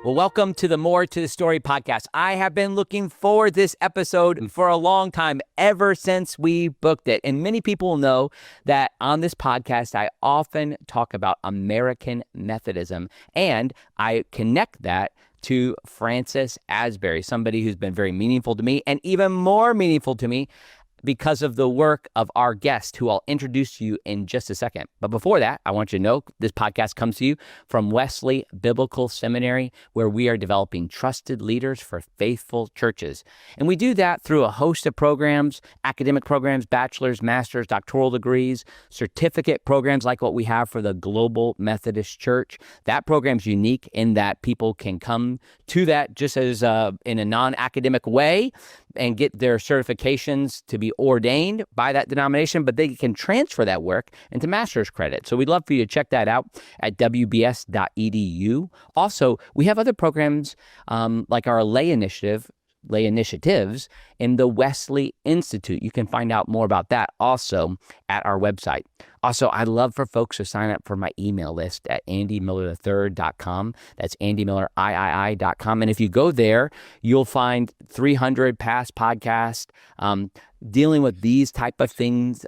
Well, welcome to the More to the Story podcast. I have been looking forward to this episode for a long time, ever since we booked it. And many people know that on this podcast, I often talk about American Methodism, and I connect that to Francis Asbury, somebody who's been very meaningful to me and even more meaningful to me because of the work of our guest, who I'll introduce to you in just a second. But before that, I want you to know this podcast comes to you from Wesleyan Biblical Seminary, where we are developing trusted leaders for faithful churches. And we do that through a host of programs, academic programs, bachelor's, master's, doctoral degrees, certificate programs like what we have for the Global Methodist Church. That program's unique in that people can come to that just as in a non-academic way and get their certifications to be ordained by that denomination, but they can transfer that work into master's credit. So we'd love for you to check that out at wbs.edu. Also, we have other programs like our lay initiatives in the Wesley Institute. You can find out more about that also at our website. Also, I'd love for folks to sign up for my email list at andymillerthird.com. That's andymillerii.com. And if you go there, you'll find 300 past podcasts dealing with these type of themes,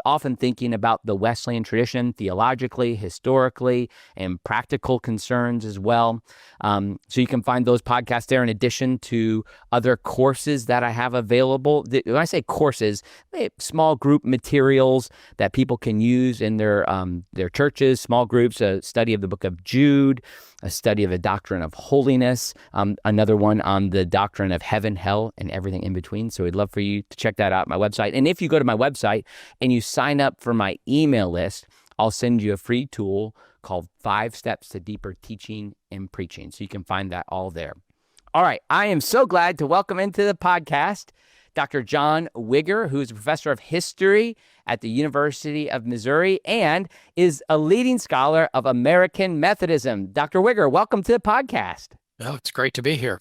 often thinking about the Wesleyan tradition theologically, historically, and practical concerns as well. So you can find those podcasts there in addition to other courses that I have available. When I say courses, small group materials that people can use in their churches, small groups, a study of the book of Jude, a study of the doctrine of holiness, another one on the doctrine of heaven, hell, and everything in between. So we'd love for you to check that out at my website. And if you go to my website and you sign up for my email list, I'll send you a free tool called 5 Steps to Deeper Teaching and Preaching. So you can find that all there. All right. I am so glad to welcome into the podcast Dr. John Wigger, who is a professor of history at the University of Missouri and is a leading scholar of American Methodism. Dr. Wigger, welcome to the podcast. Oh, it's great to be here.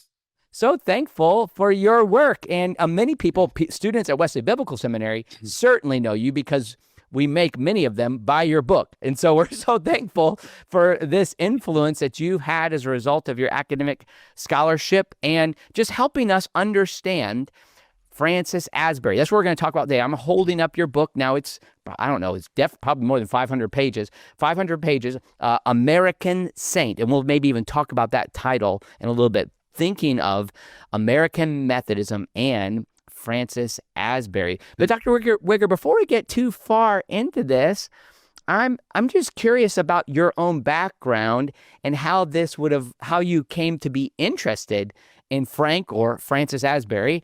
So thankful for your work. And many people, students at Wesleyan Biblical Seminary, certainly know you because we make many of them buy your book. And so we're so thankful for this influence that you've had as a result of your academic scholarship and just helping us understand Francis Asbury. That's what we're going to talk about today. I'm holding up your book now. It's, I don't know, it's probably more than 500 pages. 500 pages, American Saint. And we'll maybe even talk about that title in a little bit, thinking of American Methodism and Francis Asbury. But Dr. Wigger, before we get too far into this, I'm just curious about your own background and how you came to be interested in Francis Asbury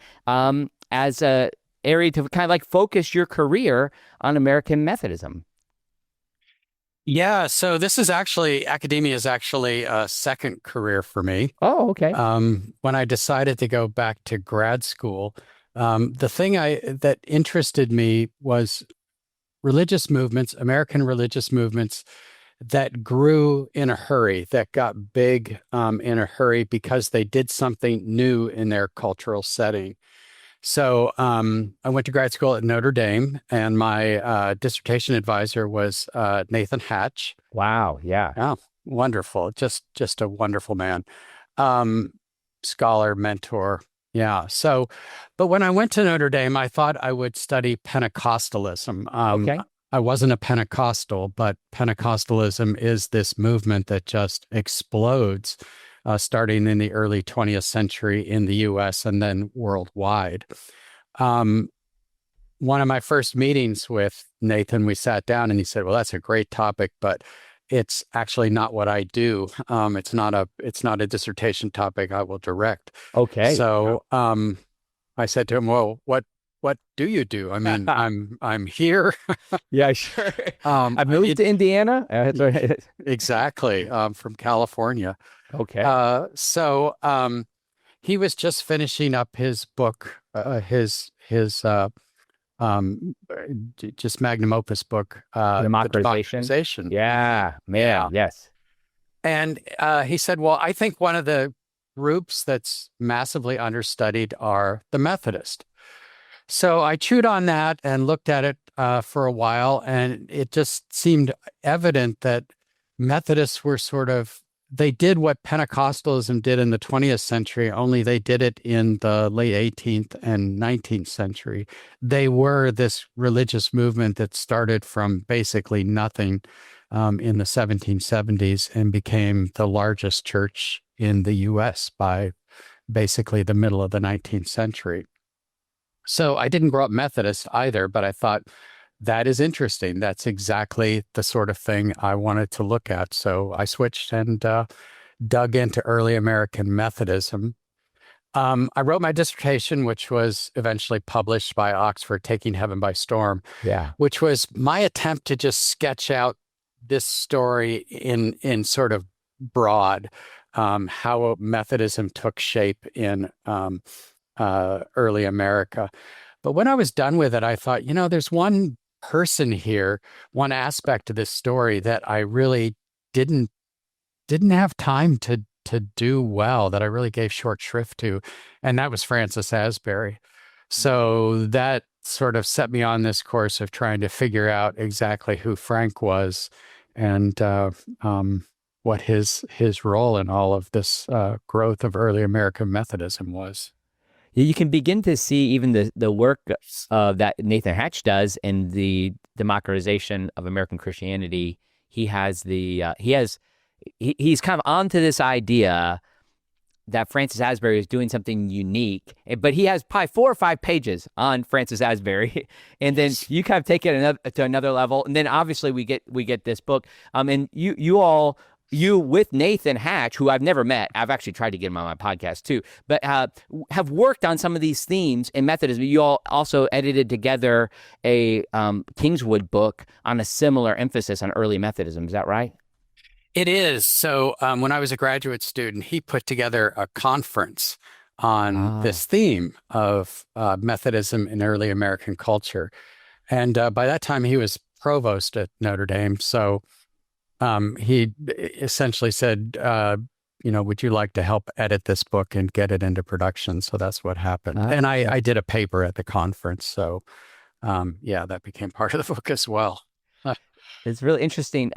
as a area to kind of like focus your career on American Methodism. Yeah, so academia is actually a second career for me. Oh, okay. When I decided to go back to grad school, the thing that interested me was religious movements, American religious movements that grew in a hurry, that got big in a hurry because they did something new in their cultural setting. So I went to grad school at Notre Dame, and my dissertation advisor was Nathan Hatch. Wow, yeah. Oh, wonderful. Just a wonderful man. Scholar, mentor. Yeah. So, but when I went to Notre Dame, I thought I would study Pentecostalism. Okay. I wasn't a Pentecostal, but Pentecostalism is this movement that just explodes starting in the early 20th century in the U.S. and then worldwide. One of my first meetings with Nathan, we sat down and he said, well, that's a great topic, but it's actually not what I do. It's not a dissertation topic I will direct. Okay. So I said to him, well, what do you do? I mean, I'm here. Yeah, sure. I moved to Indiana. Exactly. From California. Okay. So he was just finishing up his book, his just magnum opus book, Democratization. Yeah, man. Yeah. Yes. And he said, well, I think one of the groups that's massively understudied are the Methodist. So I chewed on that and looked at it for a while, and it just seemed evident that Methodists were sort of they did what Pentecostalism did in the 20th century, only they did it in the late 18th and 19th century. They were this religious movement that started from basically nothing in the 1770s and became the largest church in the U.S. by basically the middle of the 19th century. So I didn't grow up Methodist either, but I thought that is interesting. That's exactly the sort of thing I wanted to look at. So I switched and dug into early American Methodism. I wrote my dissertation, which was eventually published by Oxford, Taking Heaven by Storm, which was my attempt to just sketch out this story in sort of broad, how Methodism took shape in early America. But when I was done with it, I thought, there's one person here, one aspect of this story that I really didn't have time to do well, that I really gave short shrift to, and that was Francis Asbury. So that sort of set me on this course of trying to figure out exactly who Frank was and what his role in all of this growth of early American Methodism was. You can begin to see even the work that Nathan Hatch does in the democratization of American Christianity. He's kind of onto this idea that Francis Asbury is doing something unique, but he has probably 4 or 5 pages on Francis Asbury, and then you kind of take it to another level, and then obviously we get this book, and you with Nathan Hatch, who I've never met, I've actually tried to get him on my podcast too, but have worked on some of these themes in Methodism. You all also edited together a Kingswood book on a similar emphasis on early Methodism. Is that right? It is. So when I was a graduate student, he put together a conference on this theme of Methodism in early American culture. And by that time, he was provost at Notre Dame. So he essentially said, would you like to help edit this book and get it into production? So that's what happened. And I did a paper at the conference. So that became part of the book as well. It's really interesting.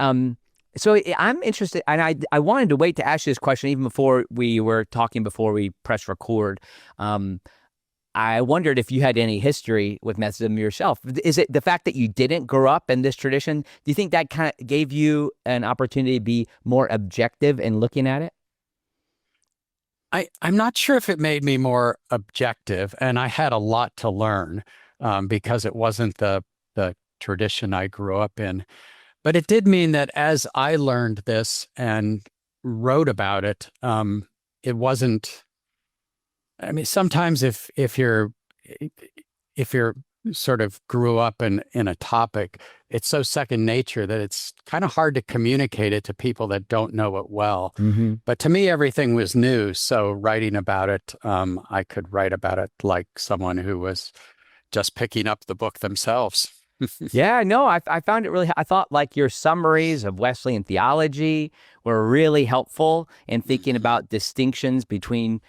So I'm interested, and I wanted to wait to ask you this question even before we were talking, before we pressed record. I wondered if you had any history with Methodism yourself. Is it the fact that you didn't grow up in this tradition? Do you think that kind of gave you an opportunity to be more objective in looking at it? I'm not sure if it made me more objective, and I had a lot to learn because it wasn't the tradition I grew up in. But it did mean that as I learned this and wrote about it, it wasn't. I mean, sometimes if you're sort of grew up in a topic, it's so second nature that it's kind of hard to communicate it to people that don't know it well. Mm-hmm. But to me, everything was new. So writing about it, I could write about it like someone who was just picking up the book themselves. Yeah, no, I found it really, I thought like your summaries of Wesleyan theology were really helpful in thinking about distinctions between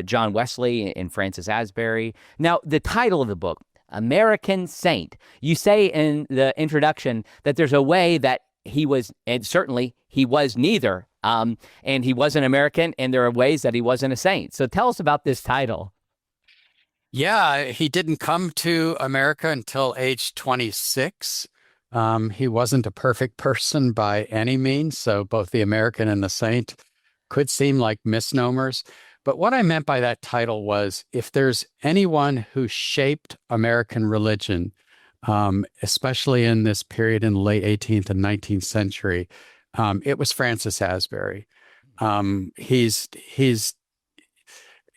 John Wesley and Francis Asbury. Now, the title of the book, American Saint, you say in the introduction that there's a way that he was, and certainly he was neither, and he wasn't American, and there are ways that he wasn't a saint. So tell us about this title. Yeah, he didn't come to America until age 26. He wasn't a perfect person by any means, so both the American and the saint could seem like misnomers. But what I meant by that title was, if there's anyone who shaped American religion, especially in this period in the late 18th and 19th century, it was Francis Asbury.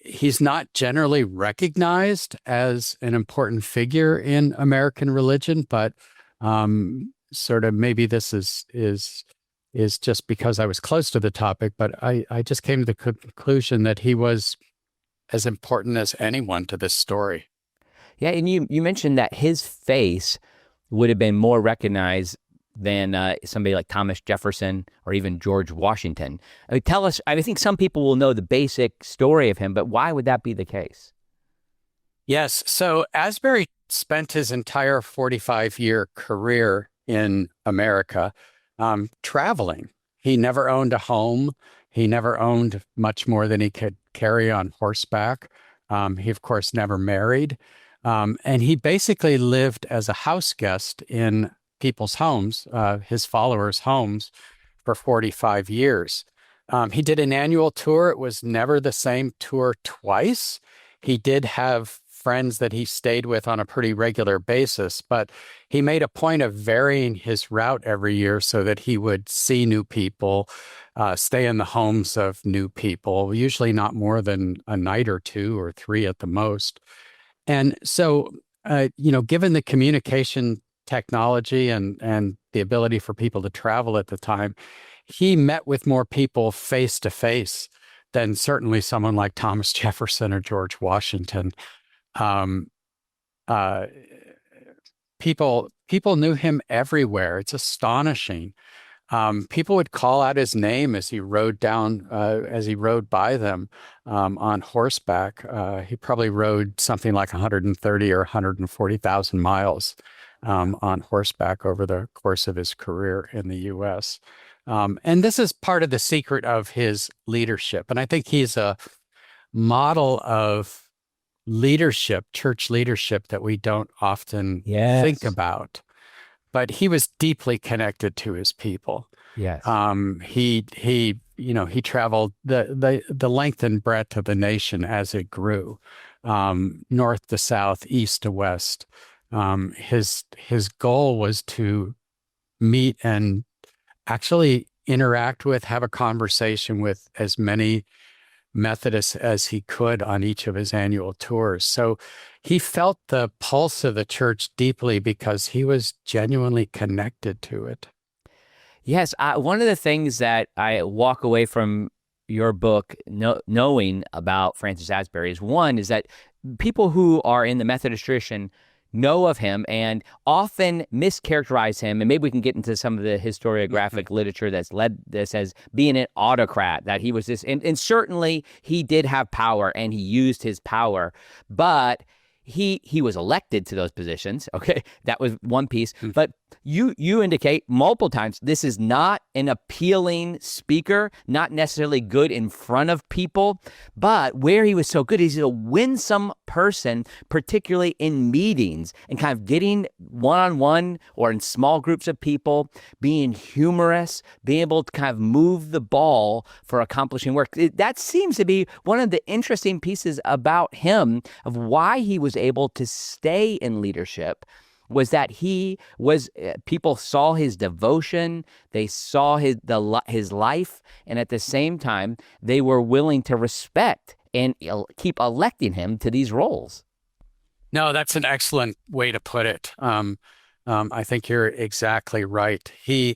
He's not generally recognized as an important figure in American religion, but sort of maybe this is just because I was close to the topic, but I just came to the conclusion that he was as important as anyone to this story. Yeah, and you mentioned that his face would have been more recognized than somebody like Thomas Jefferson or even George Washington. Tell us, I think some people will know the basic story of him, but why would that be the case? Yes, so Asbury spent his entire 45-year career in America traveling. He never owned a home. He never owned much more than he could carry on horseback. He, of course, never married. And he basically lived as a house guest in people's homes, his followers' homes, for 45 years. He did an annual tour. It was never the same tour twice. He did have friends that he stayed with on a pretty regular basis, but he made a point of varying his route every year so that he would see new people, stay in the homes of new people, usually not more than a night or two or three at the most. And so, given the communication technology and the ability for people to travel at the time, he met with more people face to face than certainly someone like Thomas Jefferson or George Washington. Um, uh, people knew him everywhere. It's astonishing. People would call out his name as he rode by them on horseback. He probably rode something like 130 or 140,000 miles on horseback over the course of his career in the U.S. And this is part of the secret of his leadership. And I think he's a model of leadership, church leadership, that we don't often think about. But he was deeply connected to his people. Yes. He traveled the length and breadth of the nation as it grew, north to south, east to west. His goal was to meet and actually interact with, have a conversation with as many Methodists as he could on each of his annual tours. So he felt the pulse of the church deeply because he was genuinely connected to it. Yes. One of the things that I walk away from your book knowing about Francis Asbury is that people who are in the Methodist tradition know of him and often mischaracterize him. And maybe we can get into some of the historiographic literature that's led this as being an autocrat, that he was this, and certainly he did have power and he used his power, but he was elected to those positions. Okay, that was one piece. But you indicate multiple times this is not an appealing speaker, not necessarily good in front of people, but where he was so good, he's a winsome person, particularly in meetings and kind of getting one-on-one or in small groups of people, being humorous, being able to kind of move the ball for accomplishing work. That seems to be one of the interesting pieces about him, of why he was able to stay in leadership, was that he was, people saw his devotion, they saw his life, and at the same time, they were willing to respect and keep electing him to these roles. No, that's an excellent way to put it. I think you're exactly right. He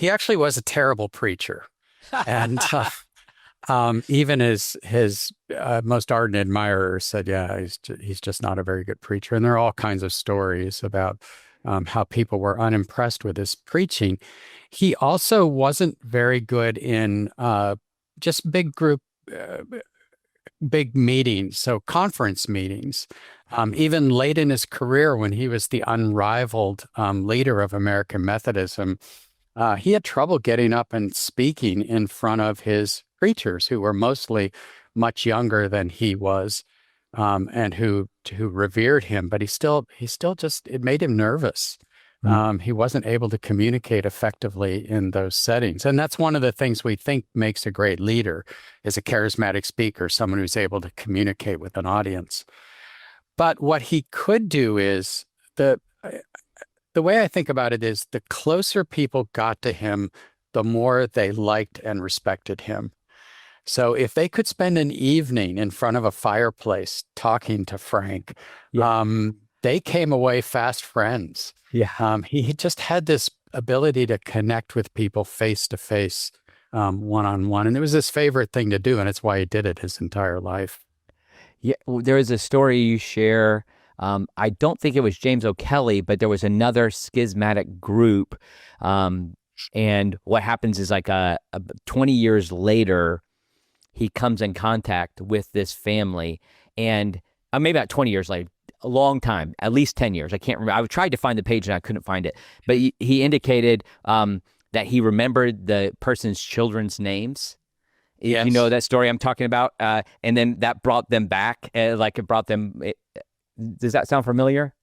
actually was a terrible preacher, and even his most ardent admirers said, "Yeah, he's just not a very good preacher." And there are all kinds of stories about how people were unimpressed with his preaching. He also wasn't very good in just big group, big meetings, so conference meetings. Even late in his career, when he was the unrivaled leader of American Methodism, he had trouble getting up and speaking in front of his preachers, who were mostly much younger than he was, and who revered him. But he still just, it made him nervous. He wasn't able to communicate effectively in those settings. And that's one of the things we think makes a great leader, is a charismatic speaker, someone who's able to communicate with an audience. But what he could do is, the way I think about it is, the closer people got to him, the more they liked and respected him. So if they could spend an evening in front of a fireplace talking to Frank, they came away fast friends. He just had this ability to connect with people face to face, one-on-one. And it was his favorite thing to do. And it's why he did it his entire life. Yeah, there is a story you share. I don't think it was James O'Kelly, but there was another schismatic group. And what happens is, like 20 years later, he comes in contact with this family, and maybe about 20 years later, a long time, at least 10 years. I can't remember. I tried to find the page and I couldn't find it. But he indicated that he remembered the person's children's names, If you know that story I'm talking about, and then that brought them back, like it brought them. Does that sound familiar?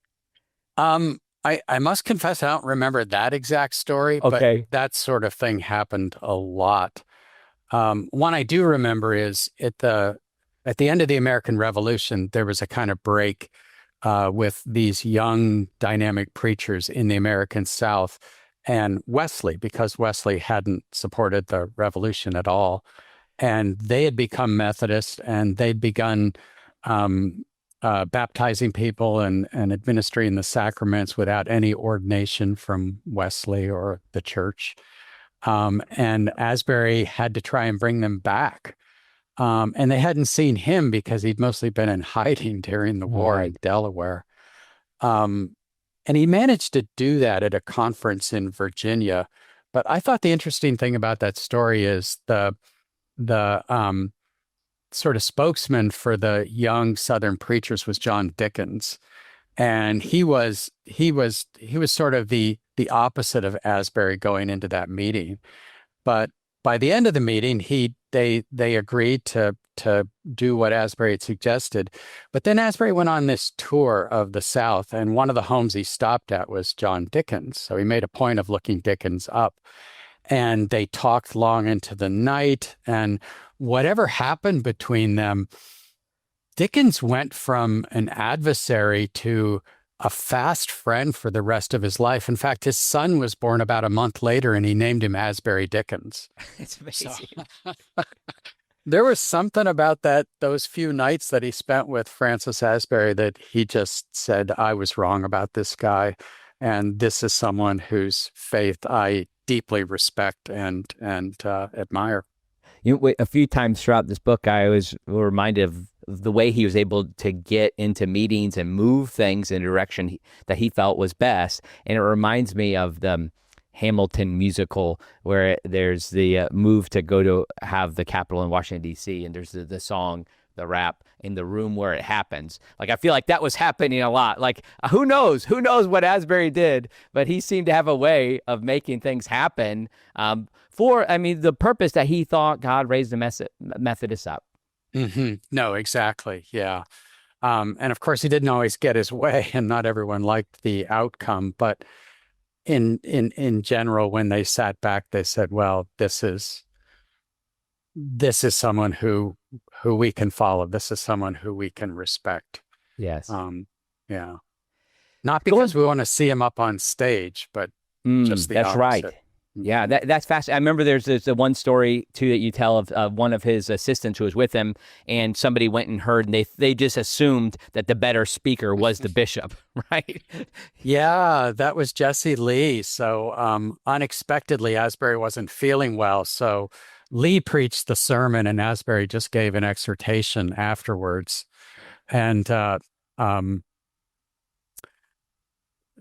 I must confess, I don't remember that exact story, Okay. but that sort of thing happened a lot. One I do remember is at the end of the American Revolution, there was a kind of break with these young dynamic preachers in the American South and Wesley, because Wesley hadn't supported the revolution at all. And they had become Methodist, and they'd begun baptizing people and administering the sacraments without any ordination from Wesley or the church. And Asbury had to try and bring them back. And they hadn't seen him because he'd mostly been in hiding during the war in Delaware. And he managed to do that at a conference in Virginia. But I thought the interesting thing about that story is the sort of spokesman for the young Southern preachers was John Dickens. And he was sort of the opposite of Asbury going into that meeting. But by the end of the meeting, they agreed to do what Asbury had suggested. But then Asbury went on this tour of the South, and one of the homes he stopped at was John Dickens. So he made a point of looking Dickens up. And they talked long into the night, and whatever happened between them, Dickens went from an adversary to a fast friend for the rest of his life. In fact, his son was born about a month later, and he named him Asbury Dickens. It's amazing. So, there was something about those few nights that he spent with Francis Asbury that he just said, I was wrong about this guy. And this is someone whose faith I deeply respect and admire. A few times throughout this book, I was reminded of the way he was able to get into meetings and move things in a direction that he felt was best. And it reminds me of the Hamilton musical, where there's the move to go to have the Capitol in Washington, D.C., and there's the song, the rap, in the room where it happens. Like, I feel like that was happening a lot. Like, who knows what Asbury did, but he seemed to have a way of making things happen for the purpose that he thought God raised the Methodists up. Mm-hmm. No, exactly. Yeah. And of course, he didn't always get his way, and not everyone liked the outcome. But in general, when they sat back, they said, well, this is someone who we can follow. This is someone who we can respect. Yes. Yeah. Not because we want to see him up on stage, but just the that's opposite. Right. Yeah, that's fast. I remember there's the one story too that you tell of one of his assistants who was with him, and somebody went and heard, and they just assumed that the better speaker was the bishop, right? Yeah, that was Jesse Lee. So unexpectedly, Asbury wasn't feeling well, so Lee preached the sermon, and Asbury just gave an exhortation afterwards. And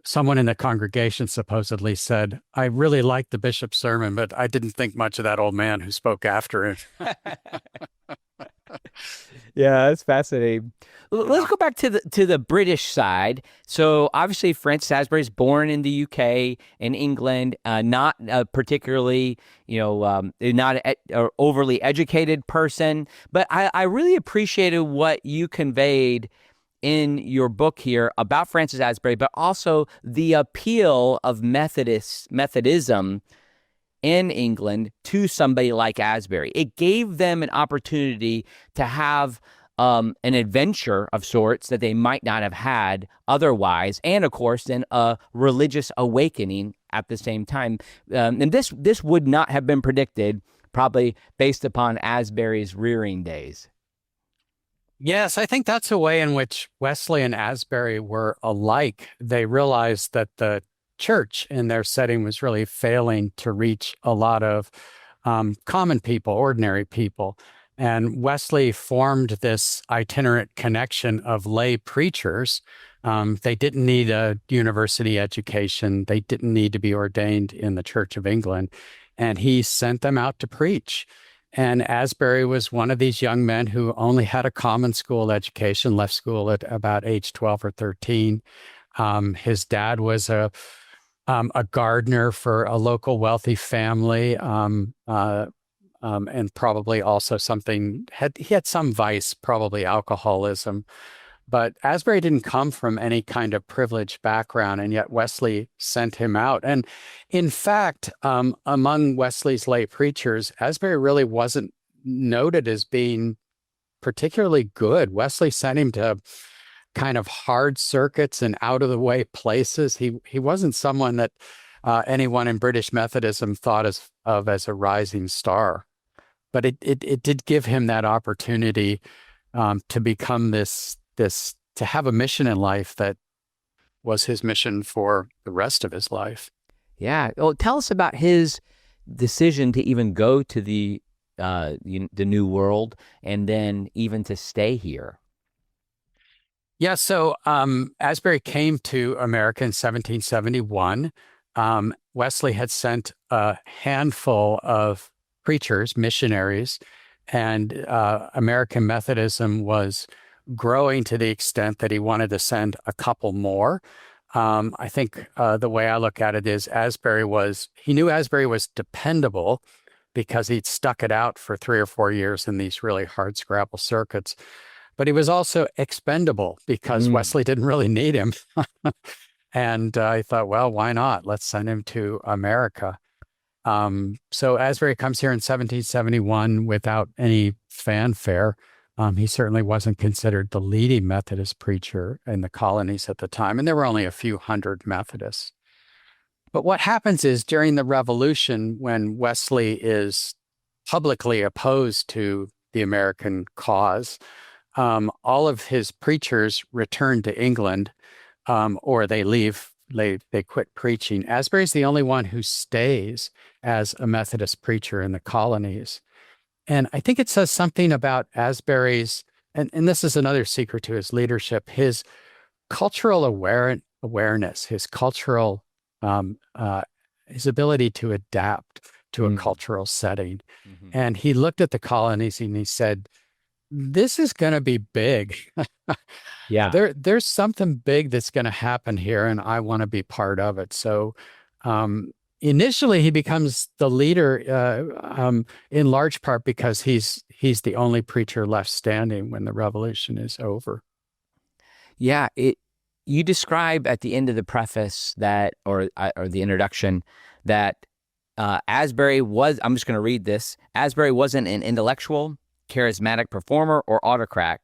someone in the congregation supposedly said, I really liked the bishop's sermon, but I didn't think much of that old man who spoke after him. Yeah, that's fascinating. Let's go back to the British side. So obviously, Francis Asbury is born in the UK, in England, not particularly, not an overly educated person. But I really appreciated what you conveyed in your book here about Francis Asbury, but also the appeal of Methodism in England to somebody like Asbury. It gave them an opportunity to have an adventure of sorts that they might not have had otherwise, and of course, then a religious awakening at the same time. And this would not have been predicted, probably based upon Asbury's rearing days. Yes, I think that's a way in which Wesley and Asbury were alike. They realized that the church in their setting was really failing to reach a lot of common people, ordinary people. And Wesley formed this itinerant connection of lay preachers. They didn't need a university education. They didn't need to be ordained in the Church of England. And he sent them out to preach. And Asbury was one of these young men who only had a common school education, left school at about age 12 or 13. His dad was a gardener for a local wealthy family. and probably also he had some vice, probably alcoholism. But Asbury didn't come from any kind of privileged background, and yet Wesley sent him out. And in fact, among Wesley's lay preachers, Asbury really wasn't noted as being particularly good. Wesley sent him to kind of hard circuits and out of the way places. He wasn't someone that anyone in British Methodism thought of as a rising star. But it did give him that opportunity to become this to have a mission in life that was his mission for the rest of his life. Yeah. Well, tell us about his decision to even go to the New World and then even to stay here. Yeah. So Asbury came to America in 1771. Wesley had sent a handful of preachers, missionaries, and American Methodism was growing to the extent that he wanted to send a couple more. I think the way I look at it is he knew Asbury was dependable because he'd stuck it out for 3 or 4 years in these really hard scrabble circuits. But he was also expendable because Wesley didn't really need him. And I thought, well, why not? Let's send him to America. So Asbury comes here in 1771 without any fanfare. He certainly wasn't considered the leading Methodist preacher in the colonies at the time, and there were only a few hundred Methodists. But what happens is during the Revolution, when Wesley is publicly opposed to the American cause, all of his preachers return to England, or they leave. They quit preaching. Asbury's the only one who stays as a Methodist preacher in the colonies. And I think it says something about Asbury's, and this is another secret to his leadership, his cultural awareness, his cultural, his ability to adapt to a cultural setting. Mm-hmm. And he looked at the colonies and he said, this is going to be big. Yeah. There's something big that's going to happen here, and I want to be part of it. So initially, he becomes the leader in large part because he's the only preacher left standing when the Revolution is over. Yeah, you describe at the end of the preface that, or the introduction, that Asbury was. I'm just going to read this. Asbury wasn't an intellectual, charismatic performer or autocrat,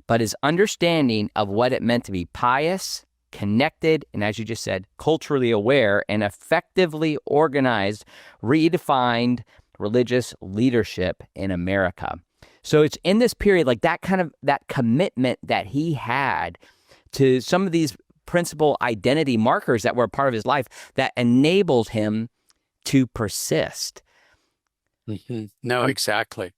but his understanding of what it meant to be pious, connected, and as you just said, culturally aware and effectively organized, redefined religious leadership in America. So it's in this period, like that commitment that he had to some of these principal identity markers that were a part of his life that enabled him to persist. Mm-hmm. No, exactly.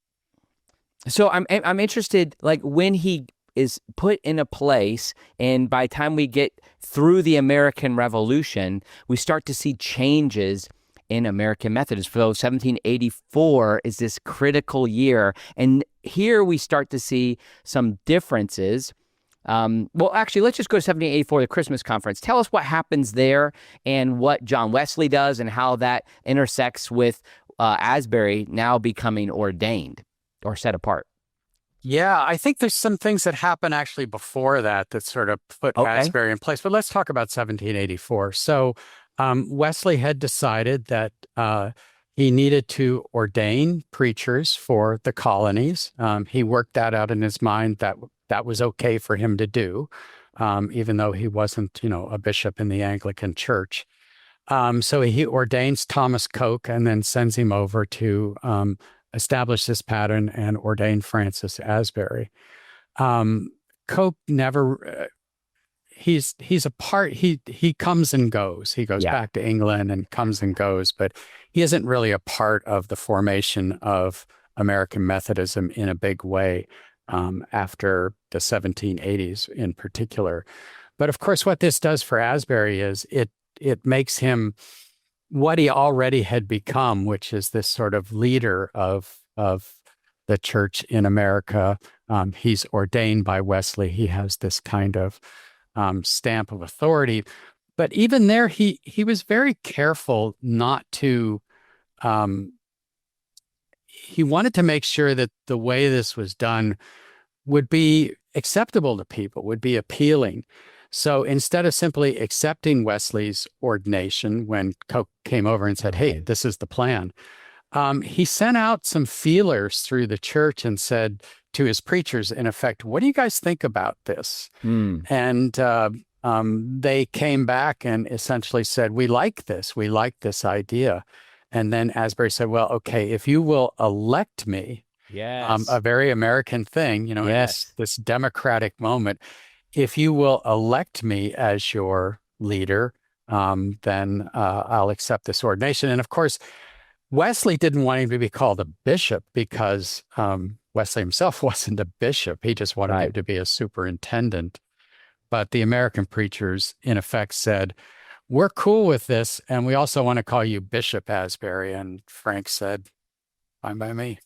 So I'm interested, like when he is put in a place, and by the time we get through the American Revolution, we start to see changes in American Methodism. So 1784 is this critical year, and here we start to see some differences. Well, actually, let's just go to 1784, the Christmas conference. Tell us what happens there and what John Wesley does and how that intersects with Asbury now becoming ordained or set apart. Yeah, I think there's some things that happen actually before that sort of put Asbury in place. But let's talk about 1784. So Wesley had decided that he needed to ordain preachers for the colonies. He worked that out in his mind that was okay for him to do, even though he wasn't, a bishop in the Anglican Church. So he ordains Thomas Coke and then sends him over to establish this pattern and ordain Francis Asbury. Coke never, he's a part, he comes and goes. He goes back to England and comes and goes, but he isn't really a part of the formation of American Methodism in a big way after the 1780s in particular. But of course, what this does for Asbury is it makes him what he already had become, which is this sort of leader of the church in America. He's ordained by Wesley. He has this kind of stamp of authority. But even there, he was very careful not to. he wanted to make sure that the way this was done would be acceptable to people, would be appealing. So instead of simply accepting Wesley's ordination when Coke came over and said, hey, this is the plan, he sent out some feelers through the church and said to his preachers, in effect, what do you guys think about this? And they came back and essentially said, we like this idea. And then Asbury said, well, okay, if you will elect me, a very American thing, in this democratic moment, if you will elect me as your leader, then I'll accept this ordination. And of course, Wesley didn't want him to be called a bishop because Wesley himself wasn't a bishop. He just wanted him to be a superintendent. But the American preachers, in effect, said, we're cool with this, and we also want to call you Bishop Asbury. And Frank said, fine by me.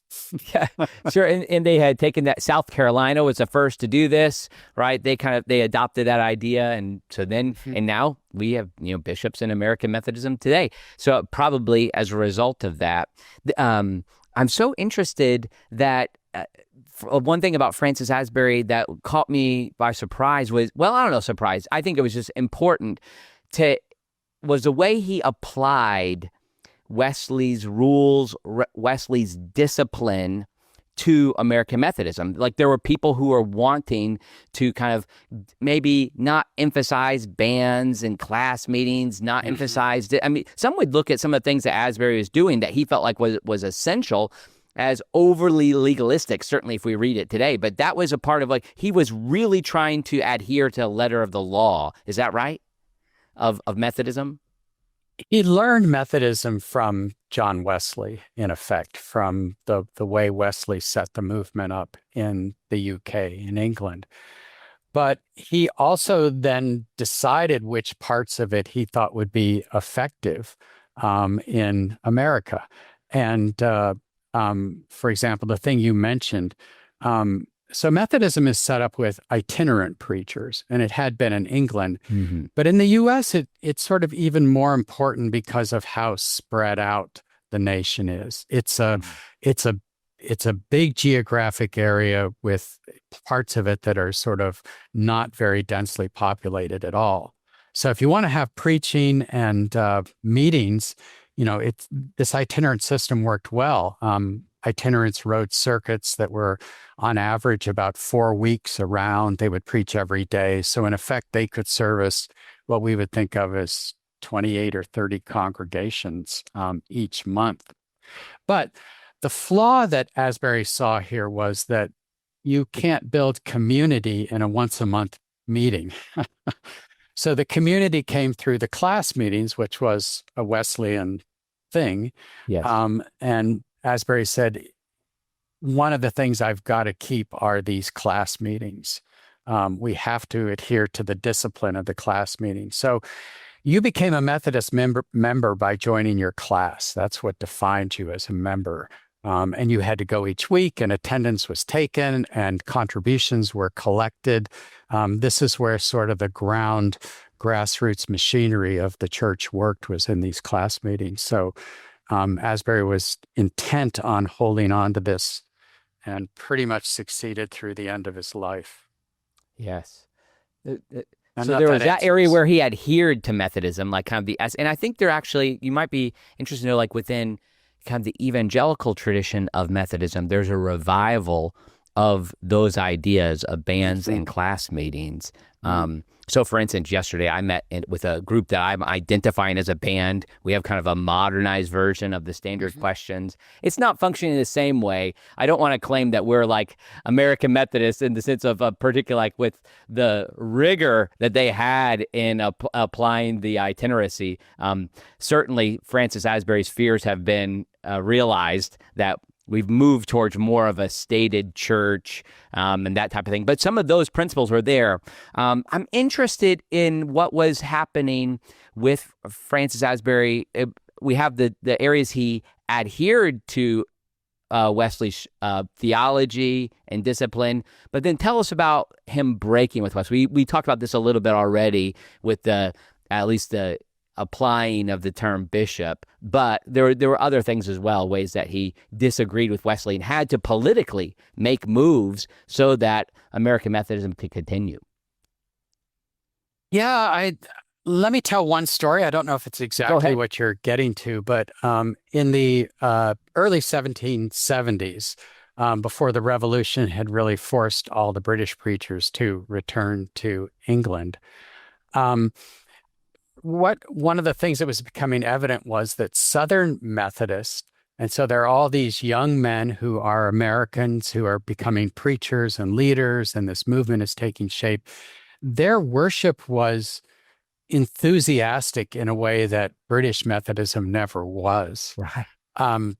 Yeah, sure. And they had taken that. South Carolina was the first to do this, right? They adopted that idea. And so then, and now we have, bishops in American Methodism today. So probably as a result of that, I'm so interested that one thing about Francis Asbury that caught me by surprise was, well, I don't know, surprise. I think it was just important was the way he applied Wesley's rules, Wesley's discipline to American Methodism. Like there were people who were wanting to kind of maybe not emphasize bands and class meetings, not emphasize, some would look at some of the things that Asbury was doing that he felt like was essential as overly legalistic, certainly if we read it today. But that was a part of he was really trying to adhere to the letter of the law. Is that right? Of Methodism? He learned Methodism from John Wesley, in effect, from the way Wesley set the movement up in the UK, in England. But he also then decided which parts of it he thought would be effective in America. And for example, the thing you mentioned, so Methodism is set up with itinerant preachers, and it had been in England. But in the U.S., it's sort of even more important because of how spread out the nation is. It's a big geographic area with parts of it that are sort of not very densely populated at all. So if you want to have preaching and meetings, this itinerant system worked well. Itinerants rode circuits that were on average about 4 weeks around. They would preach every day. So in effect, they could service what we would think of as 28 or 30 congregations each month. But the flaw that Asbury saw here was that you can't build community in a once-a-month meeting. So the community came through the class meetings, which was a Wesleyan thing. Yes. And Asbury said, one of the things I've got to keep are these class meetings. We have to adhere to the discipline of the class meeting. So you became a Methodist member by joining your class. That's what defined you as a member. And you had to go each week, and attendance was taken, and contributions were collected. This is where sort of the grassroots machinery of the church worked, was in these class meetings. So Asbury was intent on holding on to this and pretty much succeeded through the end of his life. Yes. So there was that area where he adhered to Methodism, like kind of and I think there actually, you might be interested to know, like within kind of the evangelical tradition of Methodism, there's a revival of those ideas of bands and class meetings. So for instance, yesterday I met with a group that I'm identifying as a band. We have kind of a modernized version of the standard questions. It's not functioning the same way. I don't want to claim that we're like American Methodists in the sense of a particular, like with the rigor that they had in applying the itineracy. Certainly Francis Asbury's fears have been realized that we've moved towards more of a stated church and that type of thing. But some of those principles were there. I'm interested in what was happening with Francis Asbury. We have the areas he adhered to Wesley's theology and discipline, but then tell us about him breaking with Wesley. We talked about this a little bit already with at least the applying of the term bishop, but there were other things as well, ways that he disagreed with Wesley and had to politically make moves so that American Methodism could continue. Yeah, let me tell one story. I don't know if it's exactly what you're getting to, but in the early 1770s, before the Revolution had really forced all the British preachers to return to England, one of the things that was becoming evident was that Southern Methodists, and so there are all these young men who are Americans who are becoming preachers and leaders, and this movement is taking shape. Their worship was enthusiastic in a way that British Methodism never was. Right.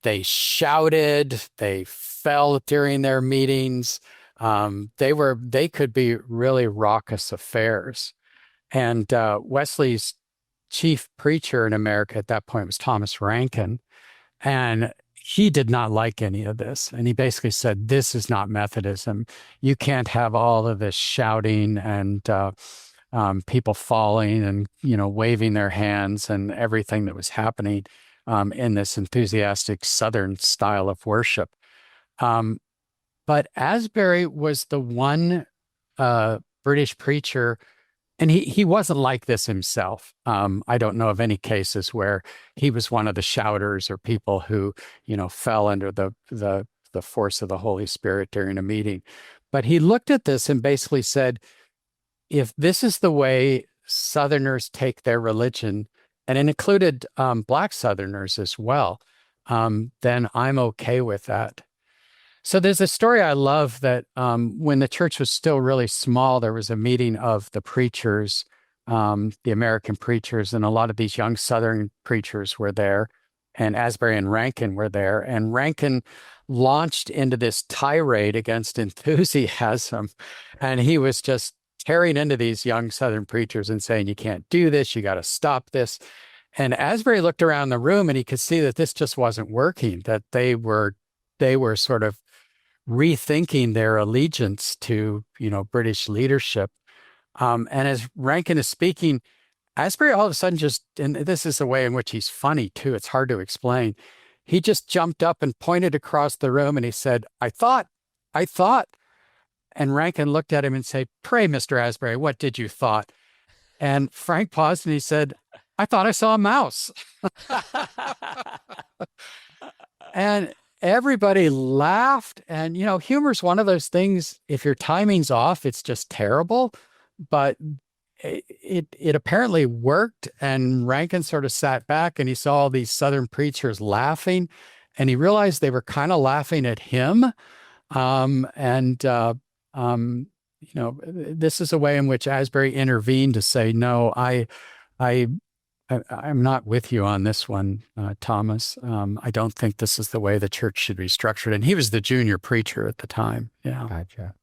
They shouted, they fell during their meetings. They could be really raucous affairs. And Wesley's chief preacher in America at that point was Thomas Rankin. And he did not like any of this. And he basically said, this is not Methodism. You can't have all of this shouting and people falling and, waving their hands and everything that was happening in this enthusiastic Southern style of worship. But Asbury was the one British preacher, and he wasn't like this himself. I don't know of any cases where he was one of the shouters or people who, fell under the force of the Holy Spirit during a meeting. But he looked at this and basically said, if this is the way Southerners take their religion, and it included Black Southerners as well, then I'm okay with that. So there's a story I love that when the church was still really small, there was a meeting of the preachers, the American preachers, and a lot of these young Southern preachers were there, and Asbury and Rankin were there. And Rankin launched into this tirade against enthusiasm, and he was just tearing into these young Southern preachers and saying, you can't do this, you got to stop this. And Asbury looked around the room and he could see that this just wasn't working, that they were sort of rethinking their allegiance to, British leadership. And as Rankin is speaking, Asbury all of a sudden and this is the way in which he's funny too, it's hard to explain. He just jumped up and pointed across the room and he said, I thought. And Rankin looked at him and said, pray, Mr. Asbury, what did you thought? And Frank paused and he said, I thought I saw a mouse. And everybody laughed. And, humor's one of those things, if your timing's off, it's just terrible. But it apparently worked. And Rankin sort of sat back and he saw all these Southern preachers laughing. And he realized they were kind of laughing at him. This is a way in which Asbury intervened to say, no, I'm not with you on this one, Thomas. I don't think this is the way the church should be structured. And he was the junior preacher at the time. Yeah. Gotcha.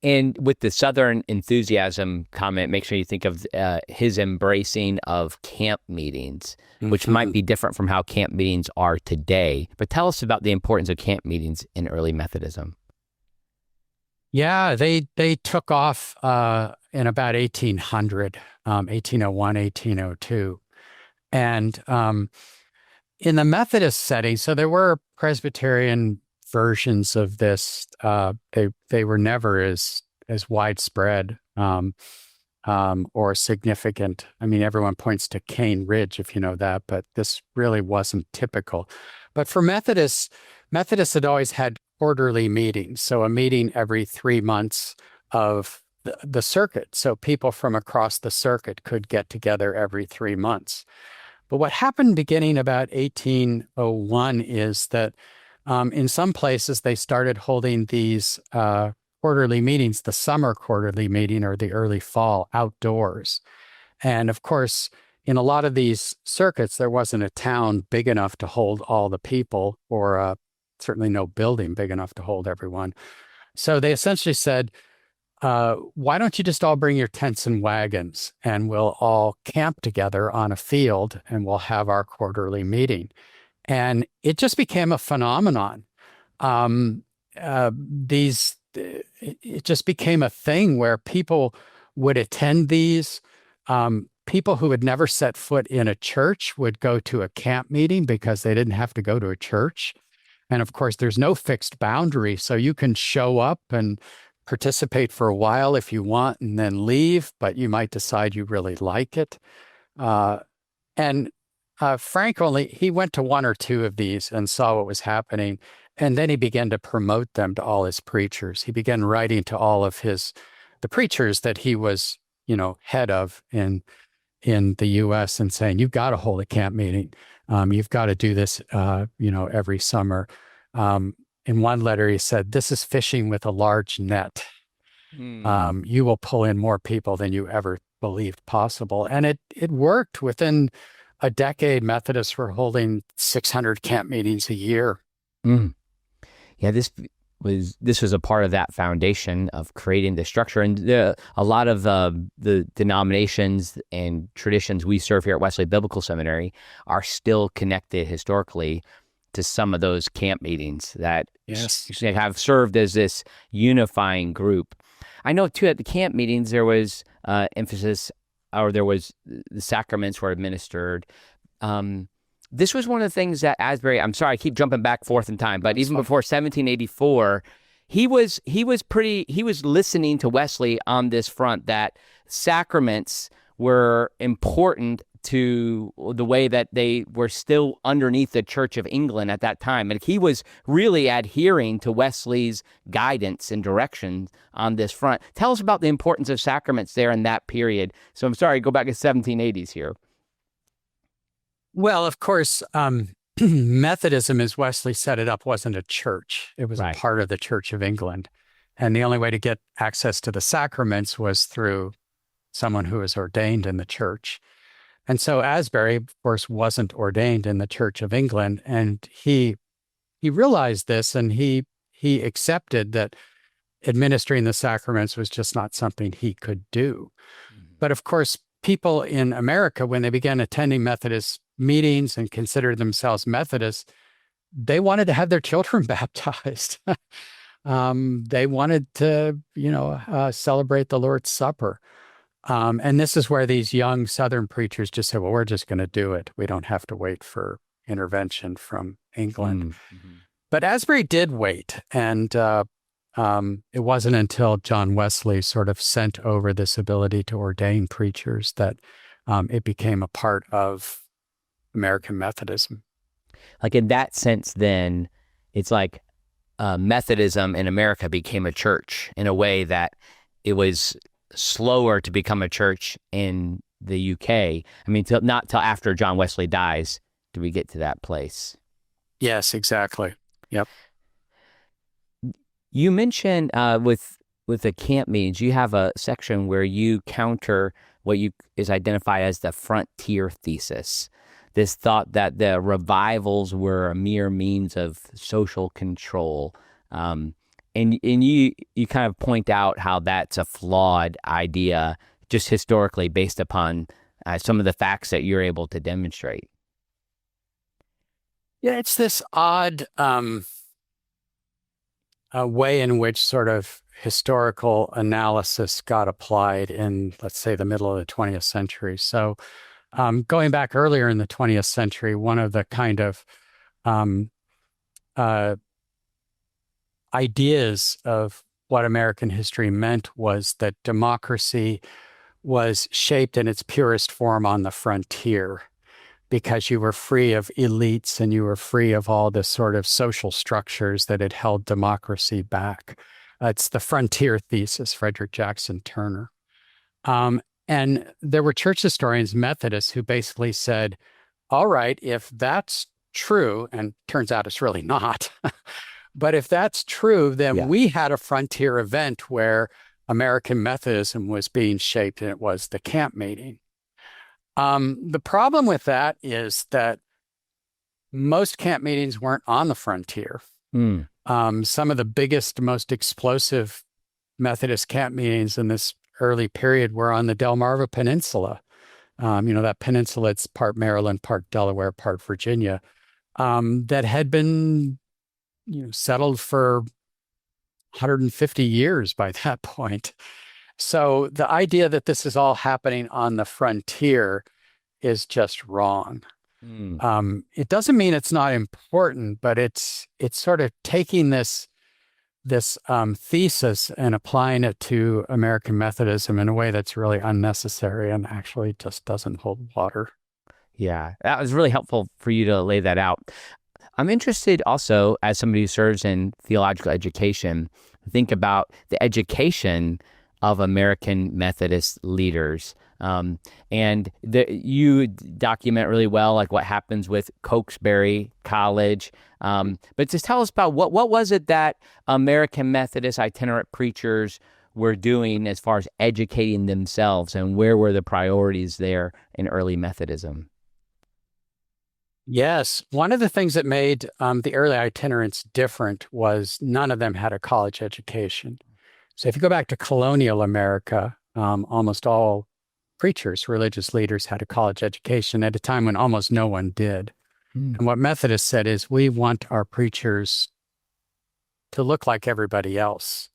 And with the Southern enthusiasm comment, make sure you think of his embracing of camp meetings, which might be different from how camp meetings are today. But tell us about the importance of camp meetings in early Methodism. Yeah, they took off in about 1800, 1801, 1802. And in the Methodist setting, so there were Presbyterian versions of this. They were never as widespread or significant. I mean, everyone points to Cane Ridge, if you know that, but this really wasn't typical. But for Methodists had always had quarterly meetings, so a meeting every 3 months of the circuit. So people from across the circuit could get together every 3 months. But what happened beginning about 1801 is that in some places they started holding these quarterly meetings, the summer quarterly meeting or the early fall outdoors. And of course, in a lot of these circuits, there wasn't a town big enough to hold all the people, or certainly no building big enough to hold everyone. So they essentially said, why don't you just all bring your tents and wagons and we'll all camp together on a field and we'll have our quarterly meeting. And it just became a phenomenon. It just became a thing where people would attend these. people who had never set foot in a church would go to a camp meeting because they didn't have to go to a church. And of course, there's no fixed boundary. So you can show up and participate for a while if you want and then leave, but you might decide you really like it. And Frank he went to one or two of these and saw what was happening. And then he began to promote them to all his preachers. He began writing to all of the preachers that he was, head of in the U.S. and saying, you've got to hold a camp meeting. You've got to do this, every summer. In one letter, he said, this is fishing with a large net. You will pull in more people than you ever believed possible. And it worked. Within a decade, Methodists were holding 600 camp meetings a year. Yeah, this was a part of that foundation of creating the structure. And a lot of the denominations and traditions we serve here at Wesley Biblical Seminary are still connected historically to some of those camp meetings that have served as this unifying group. I know, too, at the camp meetings, there was emphasis, or there was the sacraments were administered. This was one of the things that Asbury, I'm sorry, I keep jumping back forth in time, but even before 1784, he was listening to Wesley on this front, that sacraments were important to the way that they were still underneath the Church of England at that time. And he was really adhering to Wesley's guidance and direction on this front. Tell us about the importance of sacraments there in that period. So I'm sorry, go back to 1780s here. Well, of course, Methodism, as Wesley set it up, wasn't a church. It was a part of the Church of England. And the only way to get access to the sacraments was through someone who was ordained in the church. And so Asbury, of course, wasn't ordained in the Church of England. And he realized this, and he accepted that administering the sacraments was just not something he could do. But of course, people in America, when they began attending Methodist meetings and considered themselves Methodists, they wanted to have their children baptized. They wanted to, celebrate the Lord's Supper. And this is where these young Southern preachers just said, well, we're just going to do it. We don't have to wait for intervention from England. But Asbury did wait. And it wasn't until John Wesley sort of sent over this ability to ordain preachers that it became a part of American Methodism. Like in that sense, then, it's like Methodism in America became a church in a way that it was slower to become a church in the UK. I mean, not till after John Wesley dies do we get to that place. Yes, exactly. Yep. You mentioned with the camp meetings, you have a section where you counter what is identified as the frontier thesis. This thought that the revivals were a mere means of social control. And you kind of point out how that's a flawed idea, just historically based upon some of the facts that you're able to demonstrate. Yeah, it's this odd way in which sort of historical analysis got applied in, let's say, the middle of the 20th century. So going back earlier in the 20th century, one of the kind of ideas of what American history meant was that democracy was shaped in its purest form on the frontier, because you were free of elites and you were free of all the sort of social structures that had held democracy back. It's the frontier thesis, Frederick Jackson Turner. And there were church historians, Methodists, who basically said, all right, if that's true, and turns out it's really not, but if that's true, then we had a frontier event where American Methodism was being shaped, and it was the camp meeting. The problem with that is that most camp meetings weren't on the frontier. Some of the biggest, most explosive Methodist camp meetings in this early period were on the Delmarva Peninsula. That peninsula, it's part Maryland, part Delaware, part Virginia, that had been settled for 150 years by that point. So the idea that this is all happening on the frontier is just wrong. Mm. It doesn't mean it's not important, but it's sort of taking this thesis and applying it to American Methodism in a way that's really unnecessary and actually just doesn't hold water. Yeah, that was really helpful for you to lay that out. I'm interested also, as somebody who serves in theological education, think about the education of American Methodist leaders. You document really well, like what happens with Cokesbury College. But just tell us about what was it that American Methodist itinerant preachers were doing as far as educating themselves, and where were the priorities there in early Methodism? Yes, one of the things that made the early itinerants different was none of them had a college education. So if you go back to colonial America, almost all preachers, religious leaders had a college education at a time when almost no one did. Mm. And what Methodists said is we want our preachers to look like everybody else.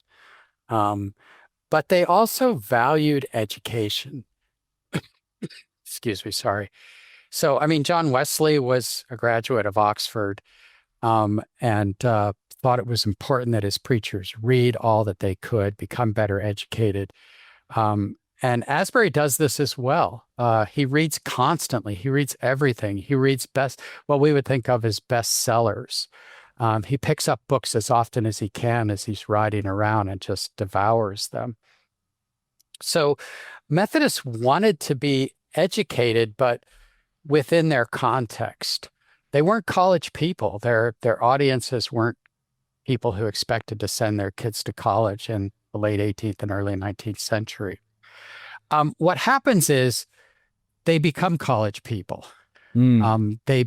But they also valued education. Excuse me, sorry. So, I mean, John Wesley was a graduate of Oxford and thought it was important that his preachers read all that they could, become better educated. And Asbury does this as well. He reads constantly. He reads everything. He reads what we would think of as bestsellers. He picks up books as often as he can as he's riding around and just devours them. So Methodists wanted to be educated, but within their context. They weren't college people. Their audiences weren't people who expected to send their kids to college in the late 18th and early 19th century. What happens is they become college people. They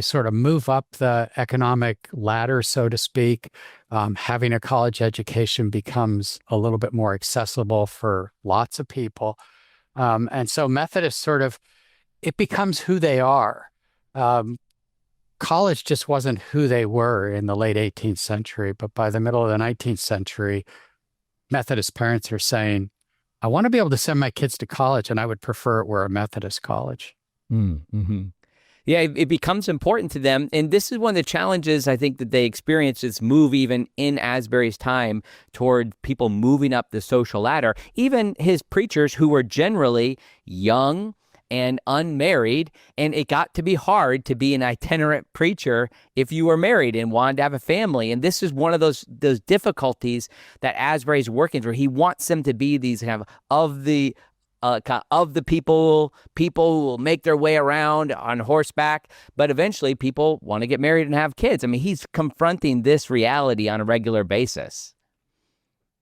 sort of move up the economic ladder, so to speak. Having a college education becomes a little bit more accessible for lots of people. And so Methodists it becomes who they are. College just wasn't who they were in the late 18th century, but by the middle of the 19th century, Methodist parents are saying, I want to be able to send my kids to college, and I would prefer it were a Methodist college. Mm-hmm. Yeah, it becomes important to them. And this is one of the challenges I think that they experience, this move even in Asbury's time toward people moving up the social ladder. Even his preachers, who were generally young and unmarried, and it got to be hard to be an itinerant preacher if you were married and wanted to have a family. And this is one of those difficulties that Asbury's working through. He wants them to be these kind of the people who will make their way around on horseback, but eventually people want to get married and have kids. I mean, he's confronting this reality on a regular basis.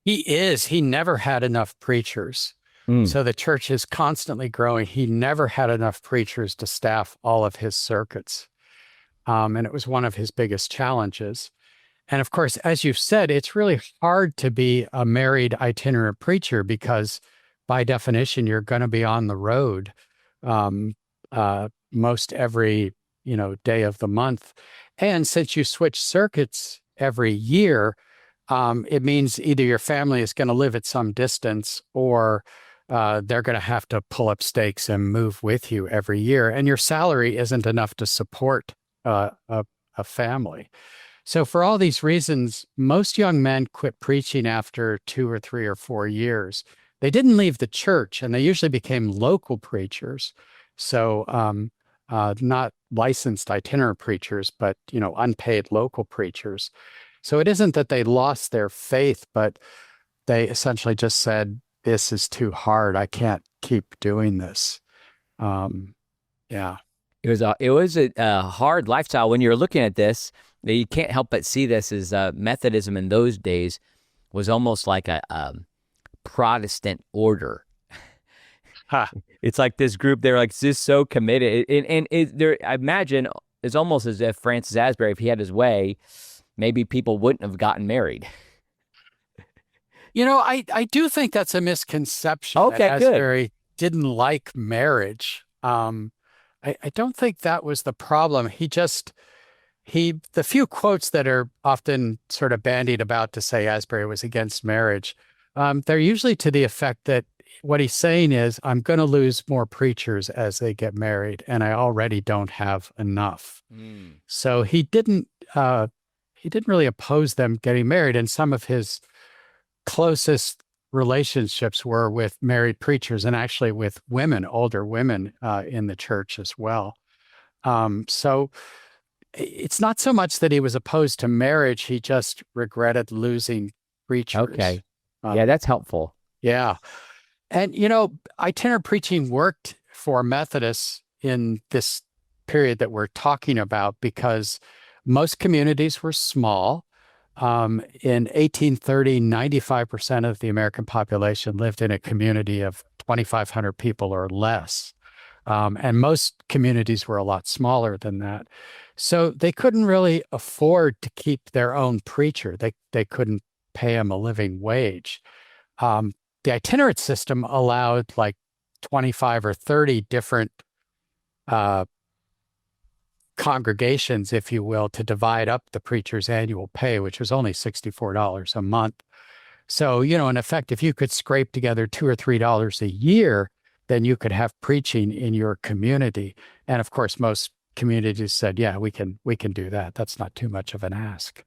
He is. He never had enough preachers. So the church is constantly growing. He never had enough preachers to staff all of his circuits. And it was one of his biggest challenges. And of course, as you've said, it's really hard to be a married itinerant preacher because by definition, you're going to be on the road most every day of the month. And since you switch circuits every year, it means either your family is going to live at some distance or they're going to have to pull up stakes and move with you every year. And your salary isn't enough to support a family. So for all these reasons, most young men quit preaching after 2 or 3 or 4 years. They didn't leave the church, and they usually became local preachers. So not licensed itinerant preachers, but unpaid local preachers. So it isn't that they lost their faith, but they essentially just said, this is too hard. I can't keep doing this. Yeah. It was a hard lifestyle. When you're looking at this, you can't help but see this as Methodism in those days was almost like a Protestant order. Huh. It's like this group, they're like just so committed. I imagine it's almost as if Francis Asbury, if he had his way, maybe people wouldn't have gotten married. I do think that's a misconception. Okay, that Asbury didn't like marriage. I don't think that was the problem. The few quotes that are often sort of bandied about to say Asbury was against marriage They're usually to the effect that what he's saying is, I'm going to lose more preachers as they get married, and I already don't have enough. So he didn't really oppose them getting married, and some of his closest relationships were with married preachers and actually with women, older women in the church as well. So it's not so much that he was opposed to marriage, he just regretted losing preachers. Okay. Yeah, that's helpful. Yeah. And, itinerant preaching worked for Methodists in this period that we're talking about because most communities were small. In 1830, 95% of the American population lived in a community of 2,500 people or less. And most communities were a lot smaller than that. So they couldn't really afford to keep their own preacher. They couldn't pay him a living wage. The itinerant system allowed like 25 or 30 different congregations, if you will, to divide up the preacher's annual pay, which was only $64 a month. So, in effect, if you could scrape together $2 or $3 a year, then you could have preaching in your community. And of course, most communities said, yeah, we can do that. That's not too much of an ask.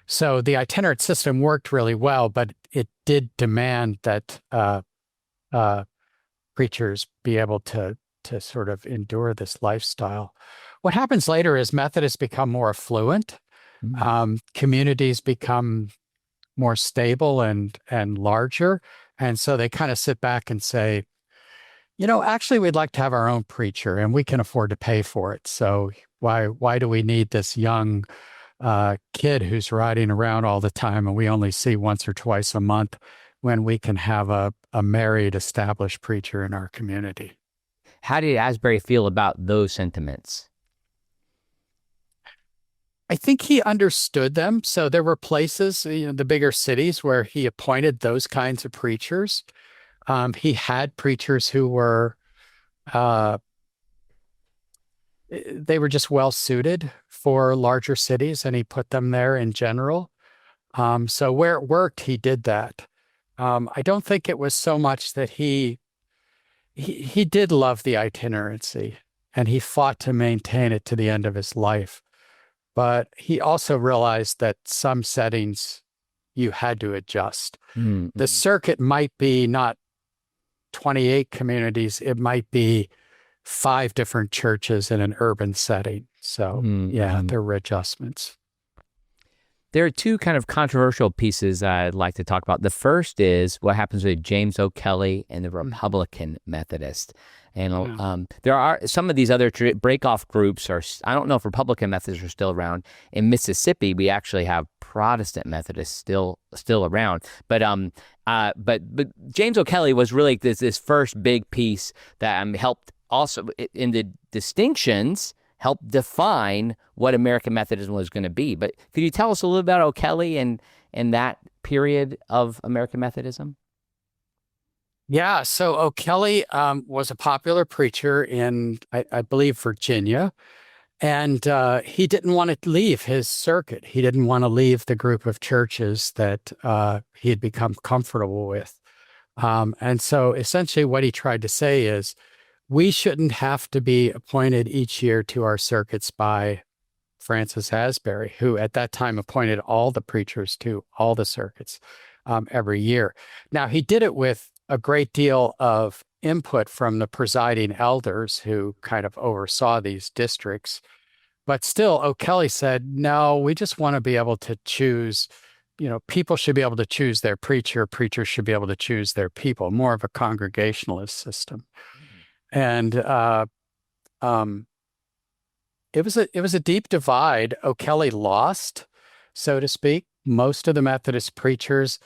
So the itinerant system worked really well, but it did demand that preachers be able to sort of endure this lifestyle. What happens later is Methodists become more affluent. Communities become more stable and larger. And so they kind of sit back and say, actually, we'd like to have our own preacher and we can afford to pay for it. So why do we need this young kid who's riding around all the time and we only see once or twice a month when we can have a married, established preacher in our community? How did Asbury feel about those sentiments? I think he understood them. So there were places, the bigger cities, where he appointed those kinds of preachers. He had preachers who were, they were just well suited for larger cities, and he put them there in general. So where it worked, he did that. I don't think it was so much that he did love the itinerancy, and he fought to maintain it to the end of his life. But he also realized that some settings you had to adjust. The circuit might be not 28 communities, it might be 5 different churches in an urban setting. So there were adjustments. There are 2 kind of controversial pieces I'd like to talk about. The first is what happens with James O'Kelly and the Republican Methodist. And there are some of these other break-off groups. I don't know if Republican Methodists are still around. In Mississippi, we actually have Protestant Methodists still around. But James O'Kelly was really this first big piece that helped also in the distinctions help define what American Methodism was going to be. But could you tell us a little about O'Kelly and that period of American Methodism? Yeah, so O'Kelly was a popular preacher in, I believe, Virginia, and he didn't want to leave his circuit. He didn't want to leave the group of churches that he had become comfortable with. And so essentially what he tried to say is, we shouldn't have to be appointed each year to our circuits by Francis Asbury, who at that time appointed all the preachers to all the circuits every year. Now, he did it with a great deal of input from the presiding elders who kind of oversaw these districts. But still, O'Kelly said, no, we just want to be able to choose, people should be able to choose their preacher, preachers should be able to choose their people, more of a congregationalist system. And it was a deep divide. O'Kelly lost, so to speak. Most of the Methodist preachers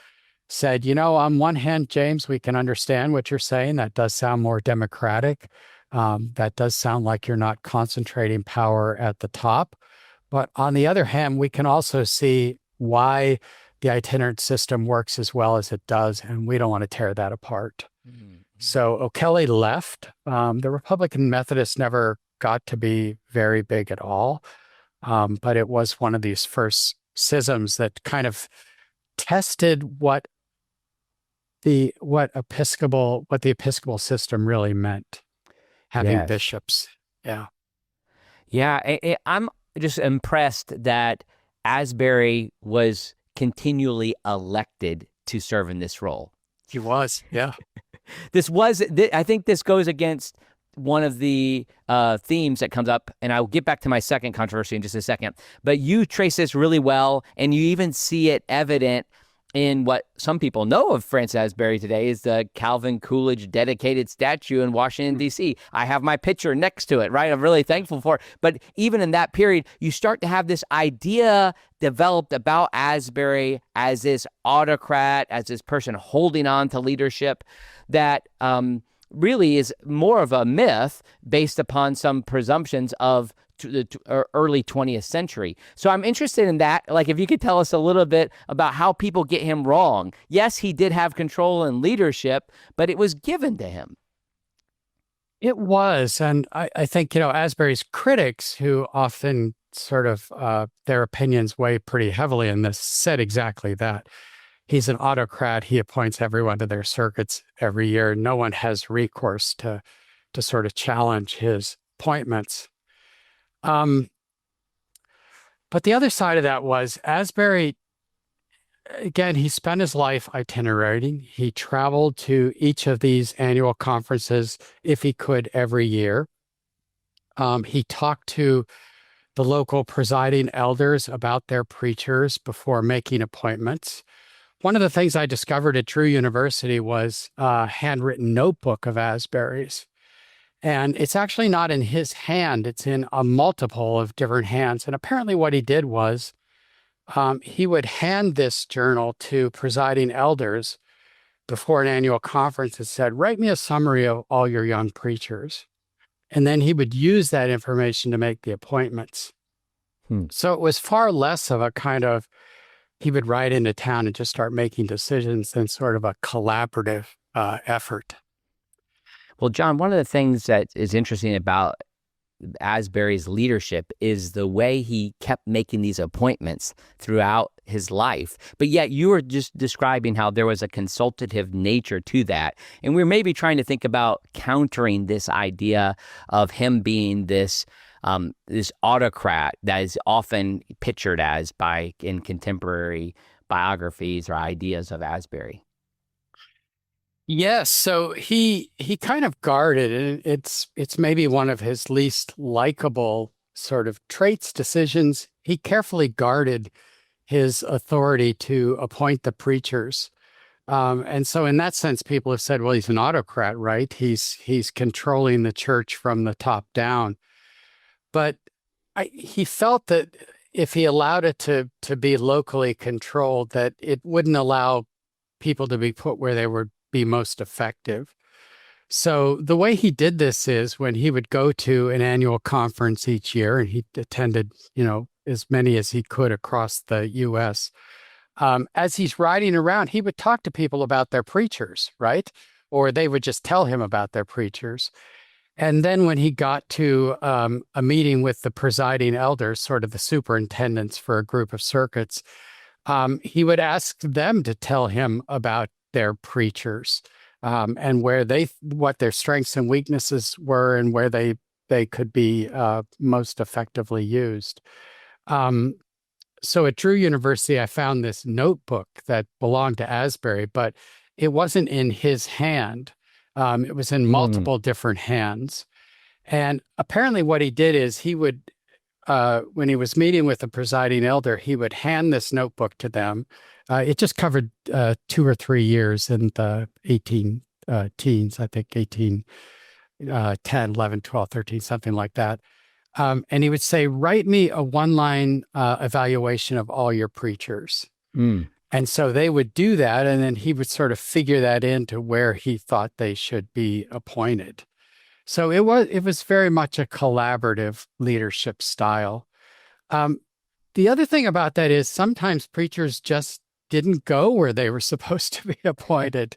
said, on one hand, James, we can understand what you're saying. That does sound more democratic. That does sound like you're not concentrating power at the top. But on the other hand, we can also see why the itinerant system works as well as it does, and we don't want to tear that apart. So O'Kelly left. The Republican Methodists never got to be very big at all, but it was one of these first schisms that kind of tested what what the Episcopal system really meant, having Yes. bishops. Yeah. Yeah, I'm just impressed that Asbury was continually elected to serve in this role. He was. Yeah. I think this goes against one of the themes that comes up, and I'll get back to my second controversy in just a second. But you trace this really well, and you even see it evident in what some people know of Francis Asbury today is the Calvin Coolidge dedicated statue in Washington, D.C. I have my picture next to it, right? I'm really thankful for it. But even in that period, you start to have this idea developed about Asbury as this autocrat, as this person holding on to leadership that really is more of a myth based upon some presumptions of the early 20th century. So I'm interested in that. Like, if you could tell us a little bit about how people get him wrong. Yes, he did have control and leadership, but it was given to him. It was. And I think, Asbury's critics, who often sort of their opinions weigh pretty heavily in this, said exactly that. He's an autocrat. He appoints everyone to their circuits every year. No one has recourse to sort of challenge his appointments. But the other side of that was Asbury, again, he spent his life itinerating. He traveled to each of these annual conferences, if he could, every year. He talked to the local presiding elders about their preachers before making appointments. One of the things I discovered at Drew University was a handwritten notebook of Asbury's. And it's actually not in his hand. It's in a multiple of different hands. And apparently what he did was he would hand this journal to presiding elders before an annual conference and said, write me a summary of all your young preachers. And then he would use that information to make the appointments. So it was far less of a kind of, he would ride into town and just start making decisions than sort of a collaborative effort. Well, John, one of the things that is interesting about Asbury's leadership is the way he kept making these appointments throughout his life. But yet you were just describing how there was a consultative nature to that. And we're maybe trying to think about countering this idea of him being this autocrat that is often pictured as in contemporary biographies or ideas of Asbury. Yes, so he kind of guarded, and it's maybe one of his least likable sort of traits, decisions. He carefully guarded his authority to appoint the preachers. And so in that sense, people have said, well, he's an autocrat, right? He's controlling the church from the top down. But he felt that if he allowed it to be locally controlled, that it wouldn't allow people to be put where they would be most effective. So the way he did this is when he would go to an annual conference each year, and he attended, as many as he could across the U.S. As he's riding around, he would talk to people about their preachers, right? Or they would just tell him about their preachers. And then when he got to a meeting with the presiding elders, sort of the superintendents for a group of circuits, he would ask them to tell him about their preachers and what their strengths and weaknesses were and where they could be most effectively used. So at Drew University, I found this notebook that belonged to Asbury, but it wasn't in his hand. It was in multiple different hands. And apparently what he did is he would, when he was meeting with the presiding elder, he would hand this notebook to them. It just covered 2 or 3 years in the 18 teens, I think 18, 10, 11, 12, 13, something like that. And he would say, write me a one-line evaluation of all your preachers. And so they would do that, and then he would sort of figure that into where he thought they should be appointed. So it was very much a collaborative leadership style. The other thing about that is sometimes preachers just didn't go where they were supposed to be appointed.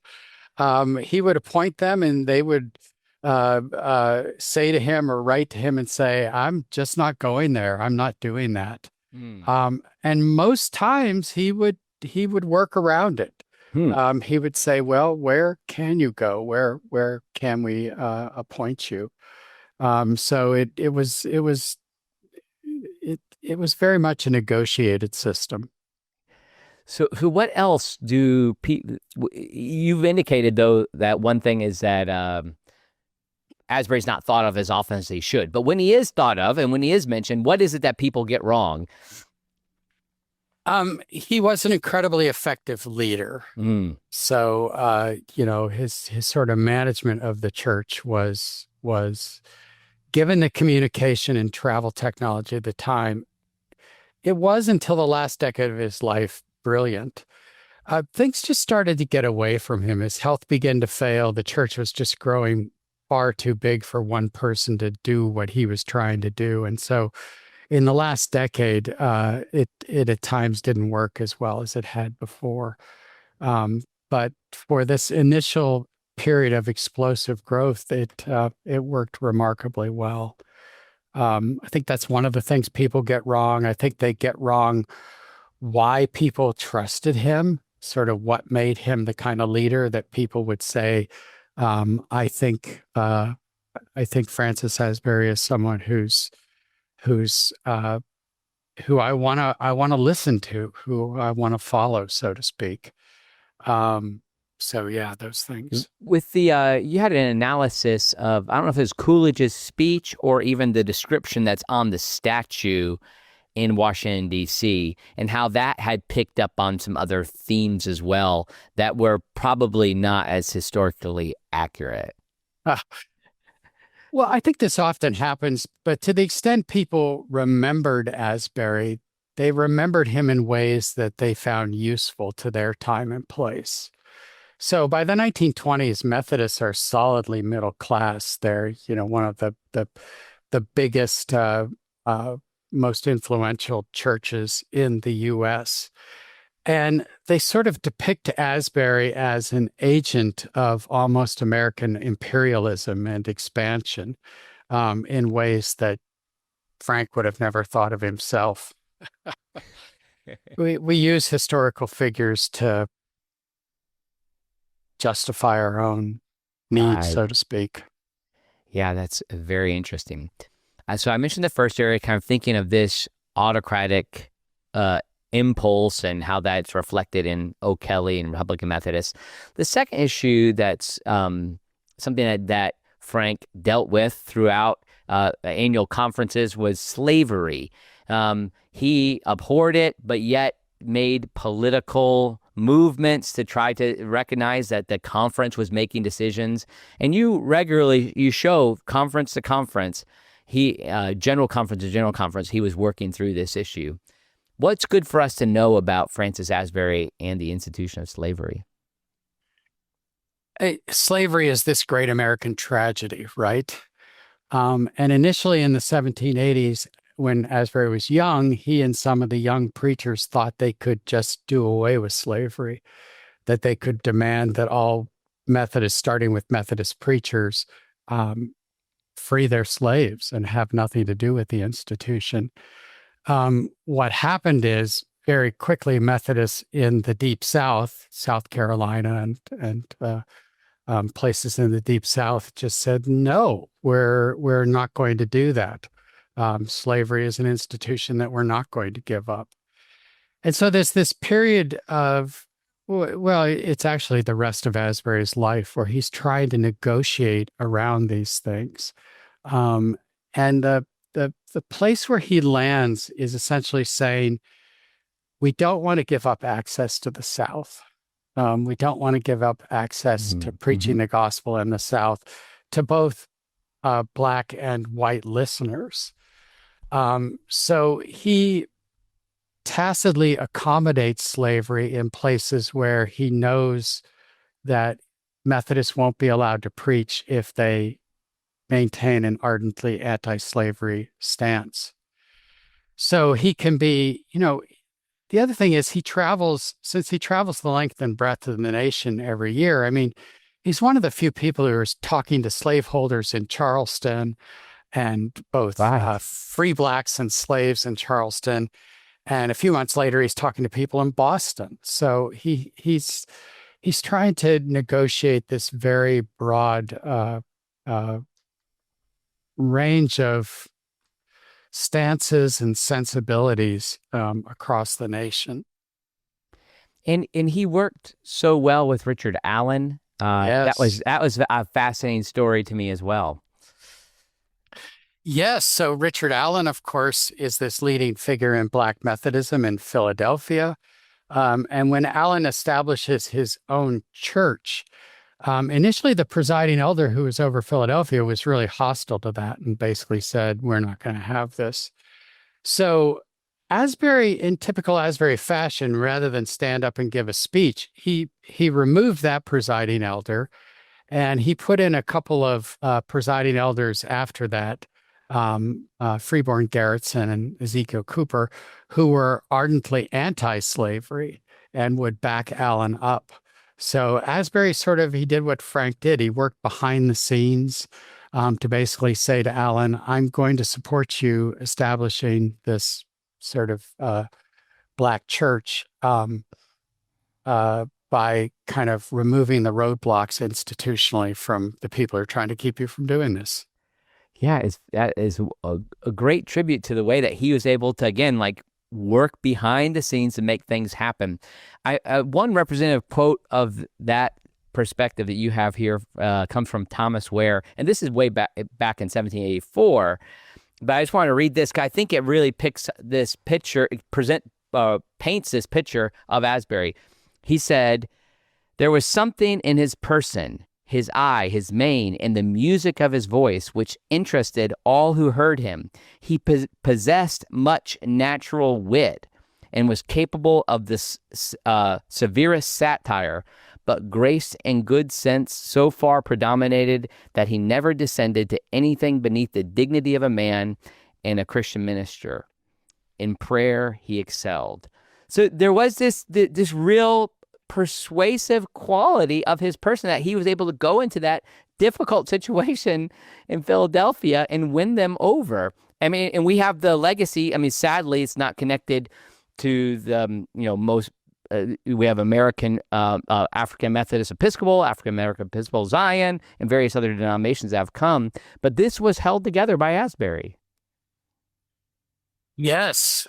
He would appoint them, and they would say to him or write to him and say, I'm just not going there. I'm not doing that. And most times he would work around it. Hmm. He would say, well, where can you go? Where can we appoint you? So it was very much a negotiated system. So what else do people? You've indicated though that one thing is that Asbury's not thought of as often as he should. But when he is thought of and when he is mentioned, what is it that people get wrong? He was an incredibly effective leader. Mm. So, his sort of management of the church was given the communication and travel technology at the time. It was until the last decade of his life brilliant. Things just started to get away from him. His health began to fail. The church was just growing far too big for one person to do what he was trying to do. And so in the last decade, it at times didn't work as well as it had before. But for this initial period of explosive growth, it worked remarkably well. I think that's one of the things people get wrong. I think they get wrong why people trusted him, sort of what made him the kind of leader that people would say. I think Francis Asbury is someone who's who I want to listen to, who I want to follow, so to speak. So yeah, those things. With the you had an analysis of, I don't know if it was Coolidge's speech or even the description that's on the statue in Washington, D.C., and how that had picked up on some other themes as well that were probably not as historically accurate. Well, I think this often happens, but to the extent people remembered Asbury, they remembered him in ways that they found useful to their time and place. So by the 1920s, Methodists are solidly middle class. They're, one of the biggest, most influential churches in the U.S. And they sort of depict Asbury as an agent of almost American imperialism and expansion in ways that Frank would have never thought of himself. We use historical figures to justify our own needs, so to speak. Yeah, that's very interesting. So I mentioned the first area, kind of thinking of this autocratic impulse and how that's reflected in O'Kelly and Republican Methodists. The second issue that's something that Frank dealt with throughout annual conferences was slavery. He abhorred it, but yet made political movements to try to recognize that the conference was making decisions. And you show conference to conference, general conference to general conference, he was working through this issue. What's good for us to know about Francis Asbury and the institution of slavery? Slavery is this great American tragedy, right? And initially in the 1780s, when Asbury was young, he and some of the young preachers thought they could just do away with slavery, that they could demand that all Methodists, starting with Methodist preachers, free their slaves and have nothing to do with the institution. What happened is very quickly Methodists in the Deep South, South Carolina and places in the Deep South just said, no, we're not going to do that. Slavery is an institution that we're not going to give up. And so there's this period of, well, it's actually the rest of Asbury's life where he's trying to negotiate around these things. And the place where he lands is essentially saying, we don't want to give up access to the South. We don't want to give up access to preaching the gospel in the South to both Black and white listeners. So he tacitly accommodates slavery in places where he knows that Methodists won't be allowed to preach if they maintain an ardently anti-slavery stance. So he can be, the other thing is he travels the length and breadth of the nation every year. I mean, he's one of the few people who is talking to slaveholders in Charleston and both free Blacks and slaves in Charleston. And a few months later, he's talking to people in Boston. So he's he's trying to negotiate this very broad uh, range of stances and sensibilities across the nation. And he worked so well with Richard Allen. Yes. That was a fascinating story to me as well. Yes. So Richard Allen, of course, is this leading figure in Black Methodism in Philadelphia. And when Allen establishes his own church, initially the presiding elder who was over Philadelphia was really hostile to that and basically said, we're not going to have this. So Asbury, in typical Asbury fashion, rather than stand up and give a speech, he removed that presiding elder and he put in a couple of presiding elders after that, Freeborn Garretson and Ezekiel Cooper, who were ardently anti-slavery and would back Allen up. So Asbury he did what Frank did. He worked behind the scenes to basically say to Allen, I'm going to support you establishing this sort of Black church by kind of removing the roadblocks institutionally from the people who are trying to keep you from doing this. Yeah, that is a great tribute to the way that he was able to, again, like work behind the scenes to make things happen. One representative quote of that perspective that you have here comes from Thomas Ware, and this is way back in 1784. But I just want to read this because I think it really paints this picture of Asbury. He said, "There was something in his person, his eye, his mane, and the music of his voice which interested all who heard him. He possessed much natural wit and was capable of the severest satire, but grace and good sense so far predominated that he never descended to anything beneath the dignity of a man and a Christian minister. In prayer, he excelled." So there was this real persuasive quality of his person that he was able to go into that difficult situation in Philadelphia and win them over. I mean, and we have the legacy. I mean, sadly, it's not connected to the, most, we have American, African Methodist Episcopal, African American Episcopal Zion, and various other denominations that have come. But this was held together by Asbury. Yes.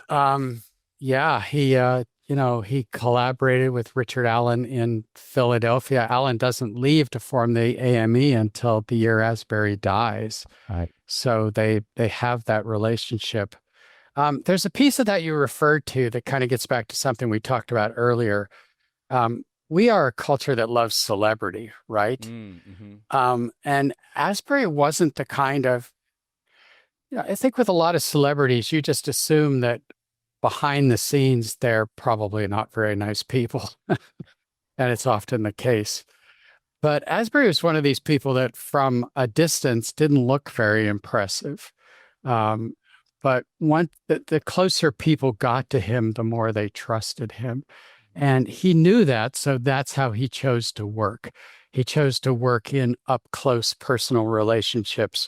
Yeah, he collaborated with Richard Allen in Philadelphia. Allen doesn't leave to form the AME until the year Asbury dies. Right. So they have that relationship. There's a piece of that you referred to that kind of gets back to something we talked about earlier. We are a culture that loves celebrity, right? Mm-hmm. And Asbury wasn't the kind of, I think with a lot of celebrities, you just assume that behind the scenes, they're probably not very nice people. And it's often the case. But Asbury was one of these people that from a distance didn't look very impressive. But the closer people got to him, the more they trusted him. And he knew that, so that's how he chose to work. He chose to work in up-close personal relationships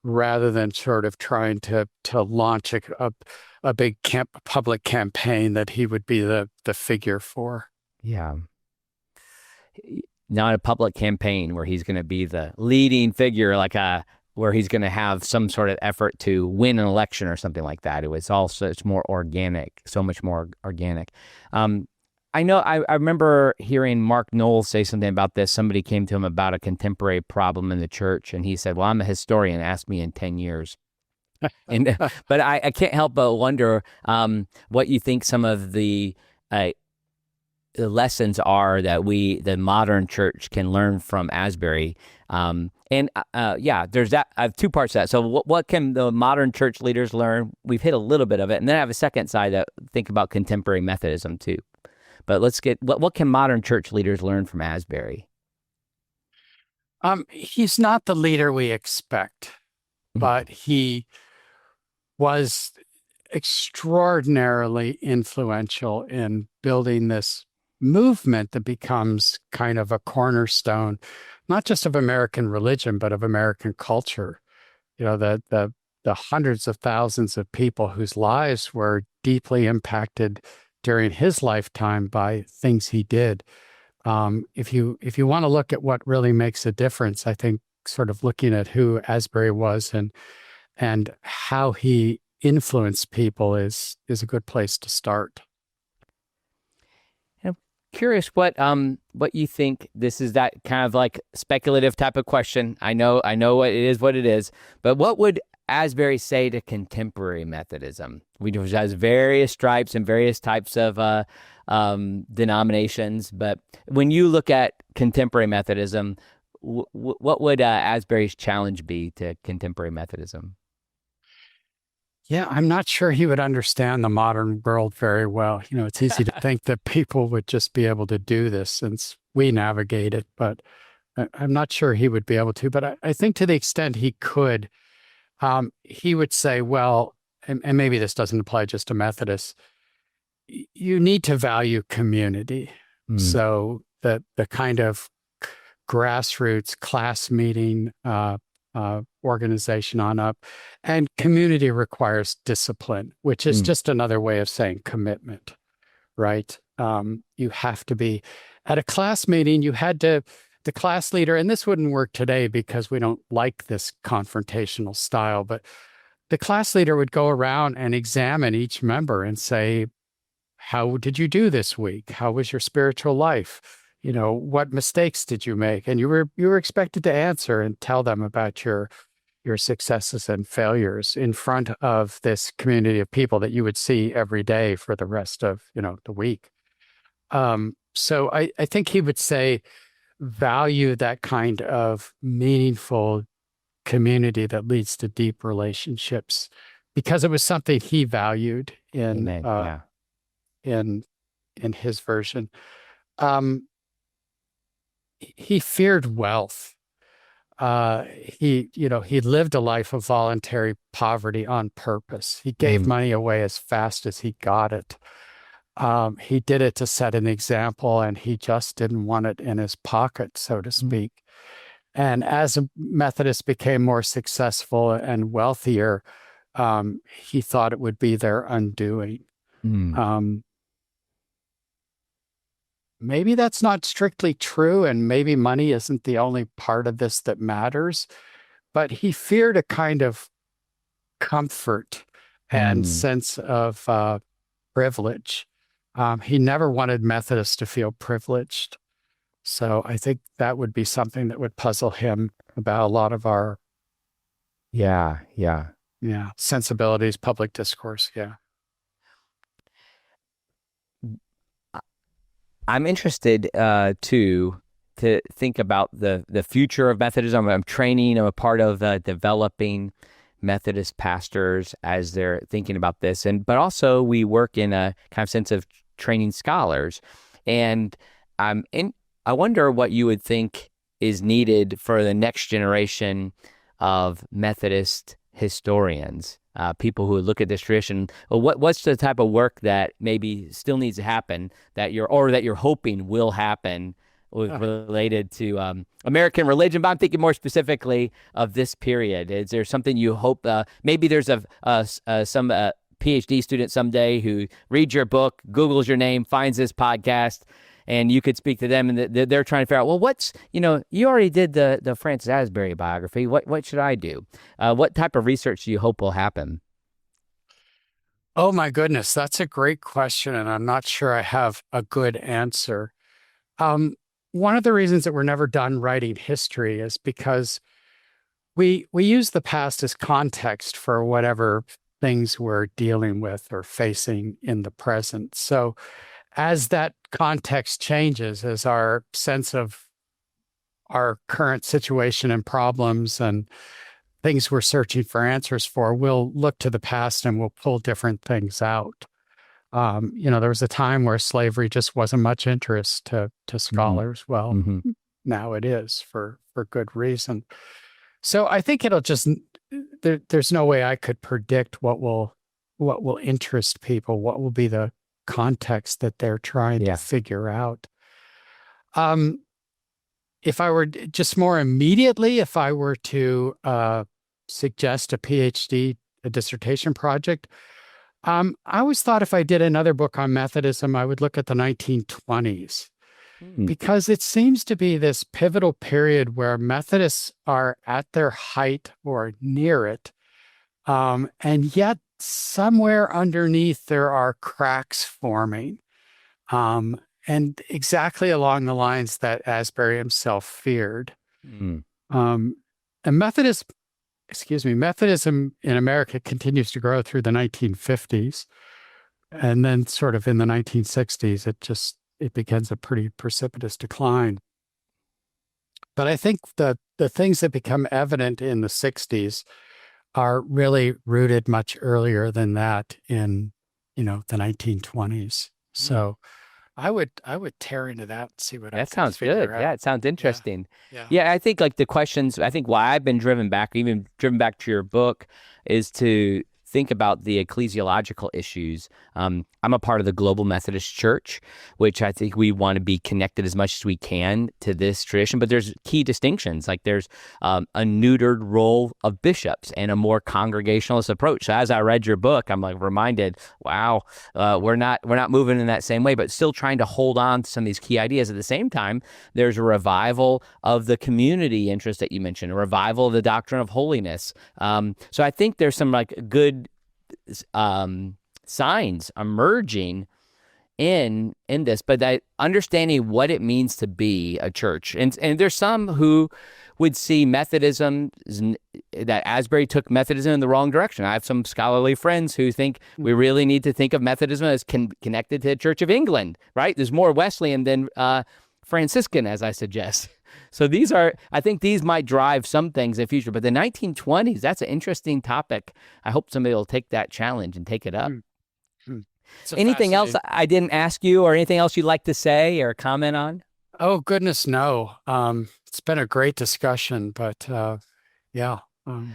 rather than sort of trying to launch a big public campaign that he would be the figure for. Yeah. Not a public campaign where he's going to be the leading figure, where he's going to have some sort of effort to win an election or something like that. It's more organic, so much more organic. I know I remember hearing Mark Knowles say something about this. Somebody came to him about a contemporary problem in the church, and he said, "Well, I'm a historian. Ask me in 10 years." But I can't help but wonder what you think some of the lessons are that the modern church can learn from Asbury. There's that. I have two parts to that. So what can the modern church leaders learn? We've hit a little bit of it. And then I have a second side that think about contemporary Methodism too. But let's get, what can modern church leaders learn from Asbury? He's not the leader we expect, but he was extraordinarily influential in building this movement that becomes kind of a cornerstone, not just of American religion, but of American culture. The hundreds of thousands of people whose lives were deeply impacted during his lifetime by things he did If you want to look at what really makes a difference, I think sort of looking at who Asbury was and how he influenced people is a good place to start. I'm curious what you think. This is that kind of like speculative type of question. I know what it is, but what would Asbury say to contemporary Methodism, which has various stripes and various types of denominations? But when you look at contemporary Methodism, what would Asbury's challenge be to contemporary Methodism? Yeah, I'm not sure he would understand the modern world very well. It's easy to think that people would just be able to do this since we navigate it, but I'm not sure he would be able to. But I think to the extent he could, he would say, well, and maybe this doesn't apply just to Methodists, you need to value community. So the kind of grassroots class meeting organization on up, and community requires discipline, which is just another way of saying commitment, right? You have to be at a class meeting. The class leader, and this wouldn't work today because we don't like this confrontational style, but the class leader would go around and examine each member and say, how did you do this week? How was your spiritual life? What mistakes did you make? And you were expected to answer and tell them about your successes and failures in front of this community of people that you would see every day for the rest of, the week. So I think he would say, value that kind of meaningful community that leads to deep relationships, because it was something he valued in his version. He feared wealth. He lived a life of voluntary poverty on purpose. He gave money away as fast as he got it. He did it to set an example, and he just didn't want it in his pocket, so to speak. And as a Methodist became more successful and wealthier, he thought it would be their undoing. Maybe that's not strictly true, and maybe money isn't the only part of this that matters, but he feared a kind of comfort and sense of privilege. He never wanted Methodists to feel privileged. So I think that would be something that would puzzle him about a lot of our sensibilities, public discourse. Yeah. I'm interested to think about the future of Methodism. I'm a part of developing Methodist pastors as they're thinking about this, but also we work in a kind of sense of training scholars, and I wonder what you would think is needed for the next generation of Methodist historians, people who look at this tradition. Well, what's the type of work that maybe still needs to happen that you're hoping will happen related to American religion? But I'm thinking more specifically of this period. Is there something you hope? Maybe there's some PhD student someday who reads your book, Googles your name, finds this podcast, and you could speak to them, and they're trying to figure out, well, you already did the Francis Asbury biography. What should I do? What type of research do you hope will happen? Oh my goodness, that's a great question, and I'm not sure I have a good answer. One of the reasons that we're never done writing history is because we use the past as context for whatever things we're dealing with or facing in the present. So as that context changes, as our sense of our current situation and problems and things we're searching for answers for, we'll look to the past and we'll pull different things out. There was a time where slavery just wasn't much interest to scholars. Well, now it is for good reason. So I think it'll just, there's no way I could predict what will interest people, what will be the context that they're trying to figure out. If I were just more immediately, if I were to suggest a PhD, a dissertation project, I always thought if I did another book on Methodism, I would look at the 1920s because it seems to be this pivotal period where Methodists are at their height or near it. And yet somewhere underneath there are cracks forming. And exactly along the lines that Asbury himself feared. And Methodism in America continues to grow through the 1950s. And then sort of in the 1960s, it begins a pretty precipitous decline. But I think the things that become evident in the 60s are really rooted much earlier than that in, the 1920s. So I would tear into that and see what that sounds good. out. Yeah, it sounds interesting. Yeah. I think like the questions, I think why I've been driven back to your book is to think about the ecclesiological issues. I'm a part of the Global Methodist Church, which I think we want to be connected as much as we can to this tradition, but there's key distinctions. Like there's a neutered role of bishops and a more congregationalist approach. So as I read your book, I'm like reminded, wow, we're not moving in that same way, but still trying to hold on to some of these key ideas. At the same time, there's a revival of the community interest that you mentioned, a revival of the doctrine of holiness. So I think there's some like good signs emerging in this, but that understanding what it means to be a church. And there's some who would see Methodism, that Asbury took Methodism in the wrong direction. I have some scholarly friends who think we really need to think of Methodism as connected to the Church of England, right? There's more Wesleyan than Franciscan, as I suggest. So I think these might drive some things in the future, but the 1920s, that's an interesting topic. I hope somebody will take that challenge and take it up. Anything else I didn't ask you, or anything else you'd like to say or comment on? Oh, goodness, no. It's been a great discussion, but yeah. Well,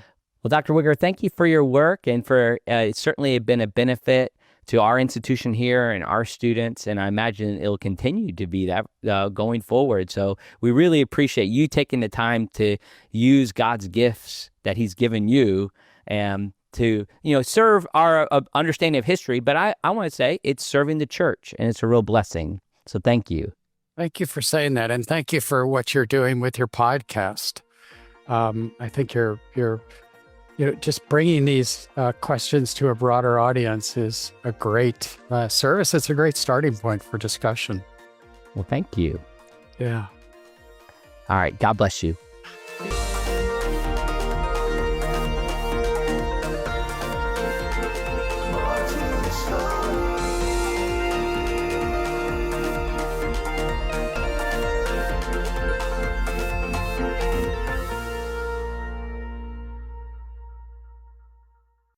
Dr. Wigger, thank you for your work, and for it's certainly been a benefit to our institution here and our students, and I imagine it'll continue to be that going forward. So we really appreciate you taking the time to use God's gifts that He's given you and to serve our understanding of history. But I want to say it's serving the church, and it's a real blessing. So thank you. Thank you for saying that, and thank you for what you're doing with your podcast. I think you're just bringing these questions to a broader audience is a great service. It's a great starting point for discussion. Well, thank you. Yeah. All right. God bless you.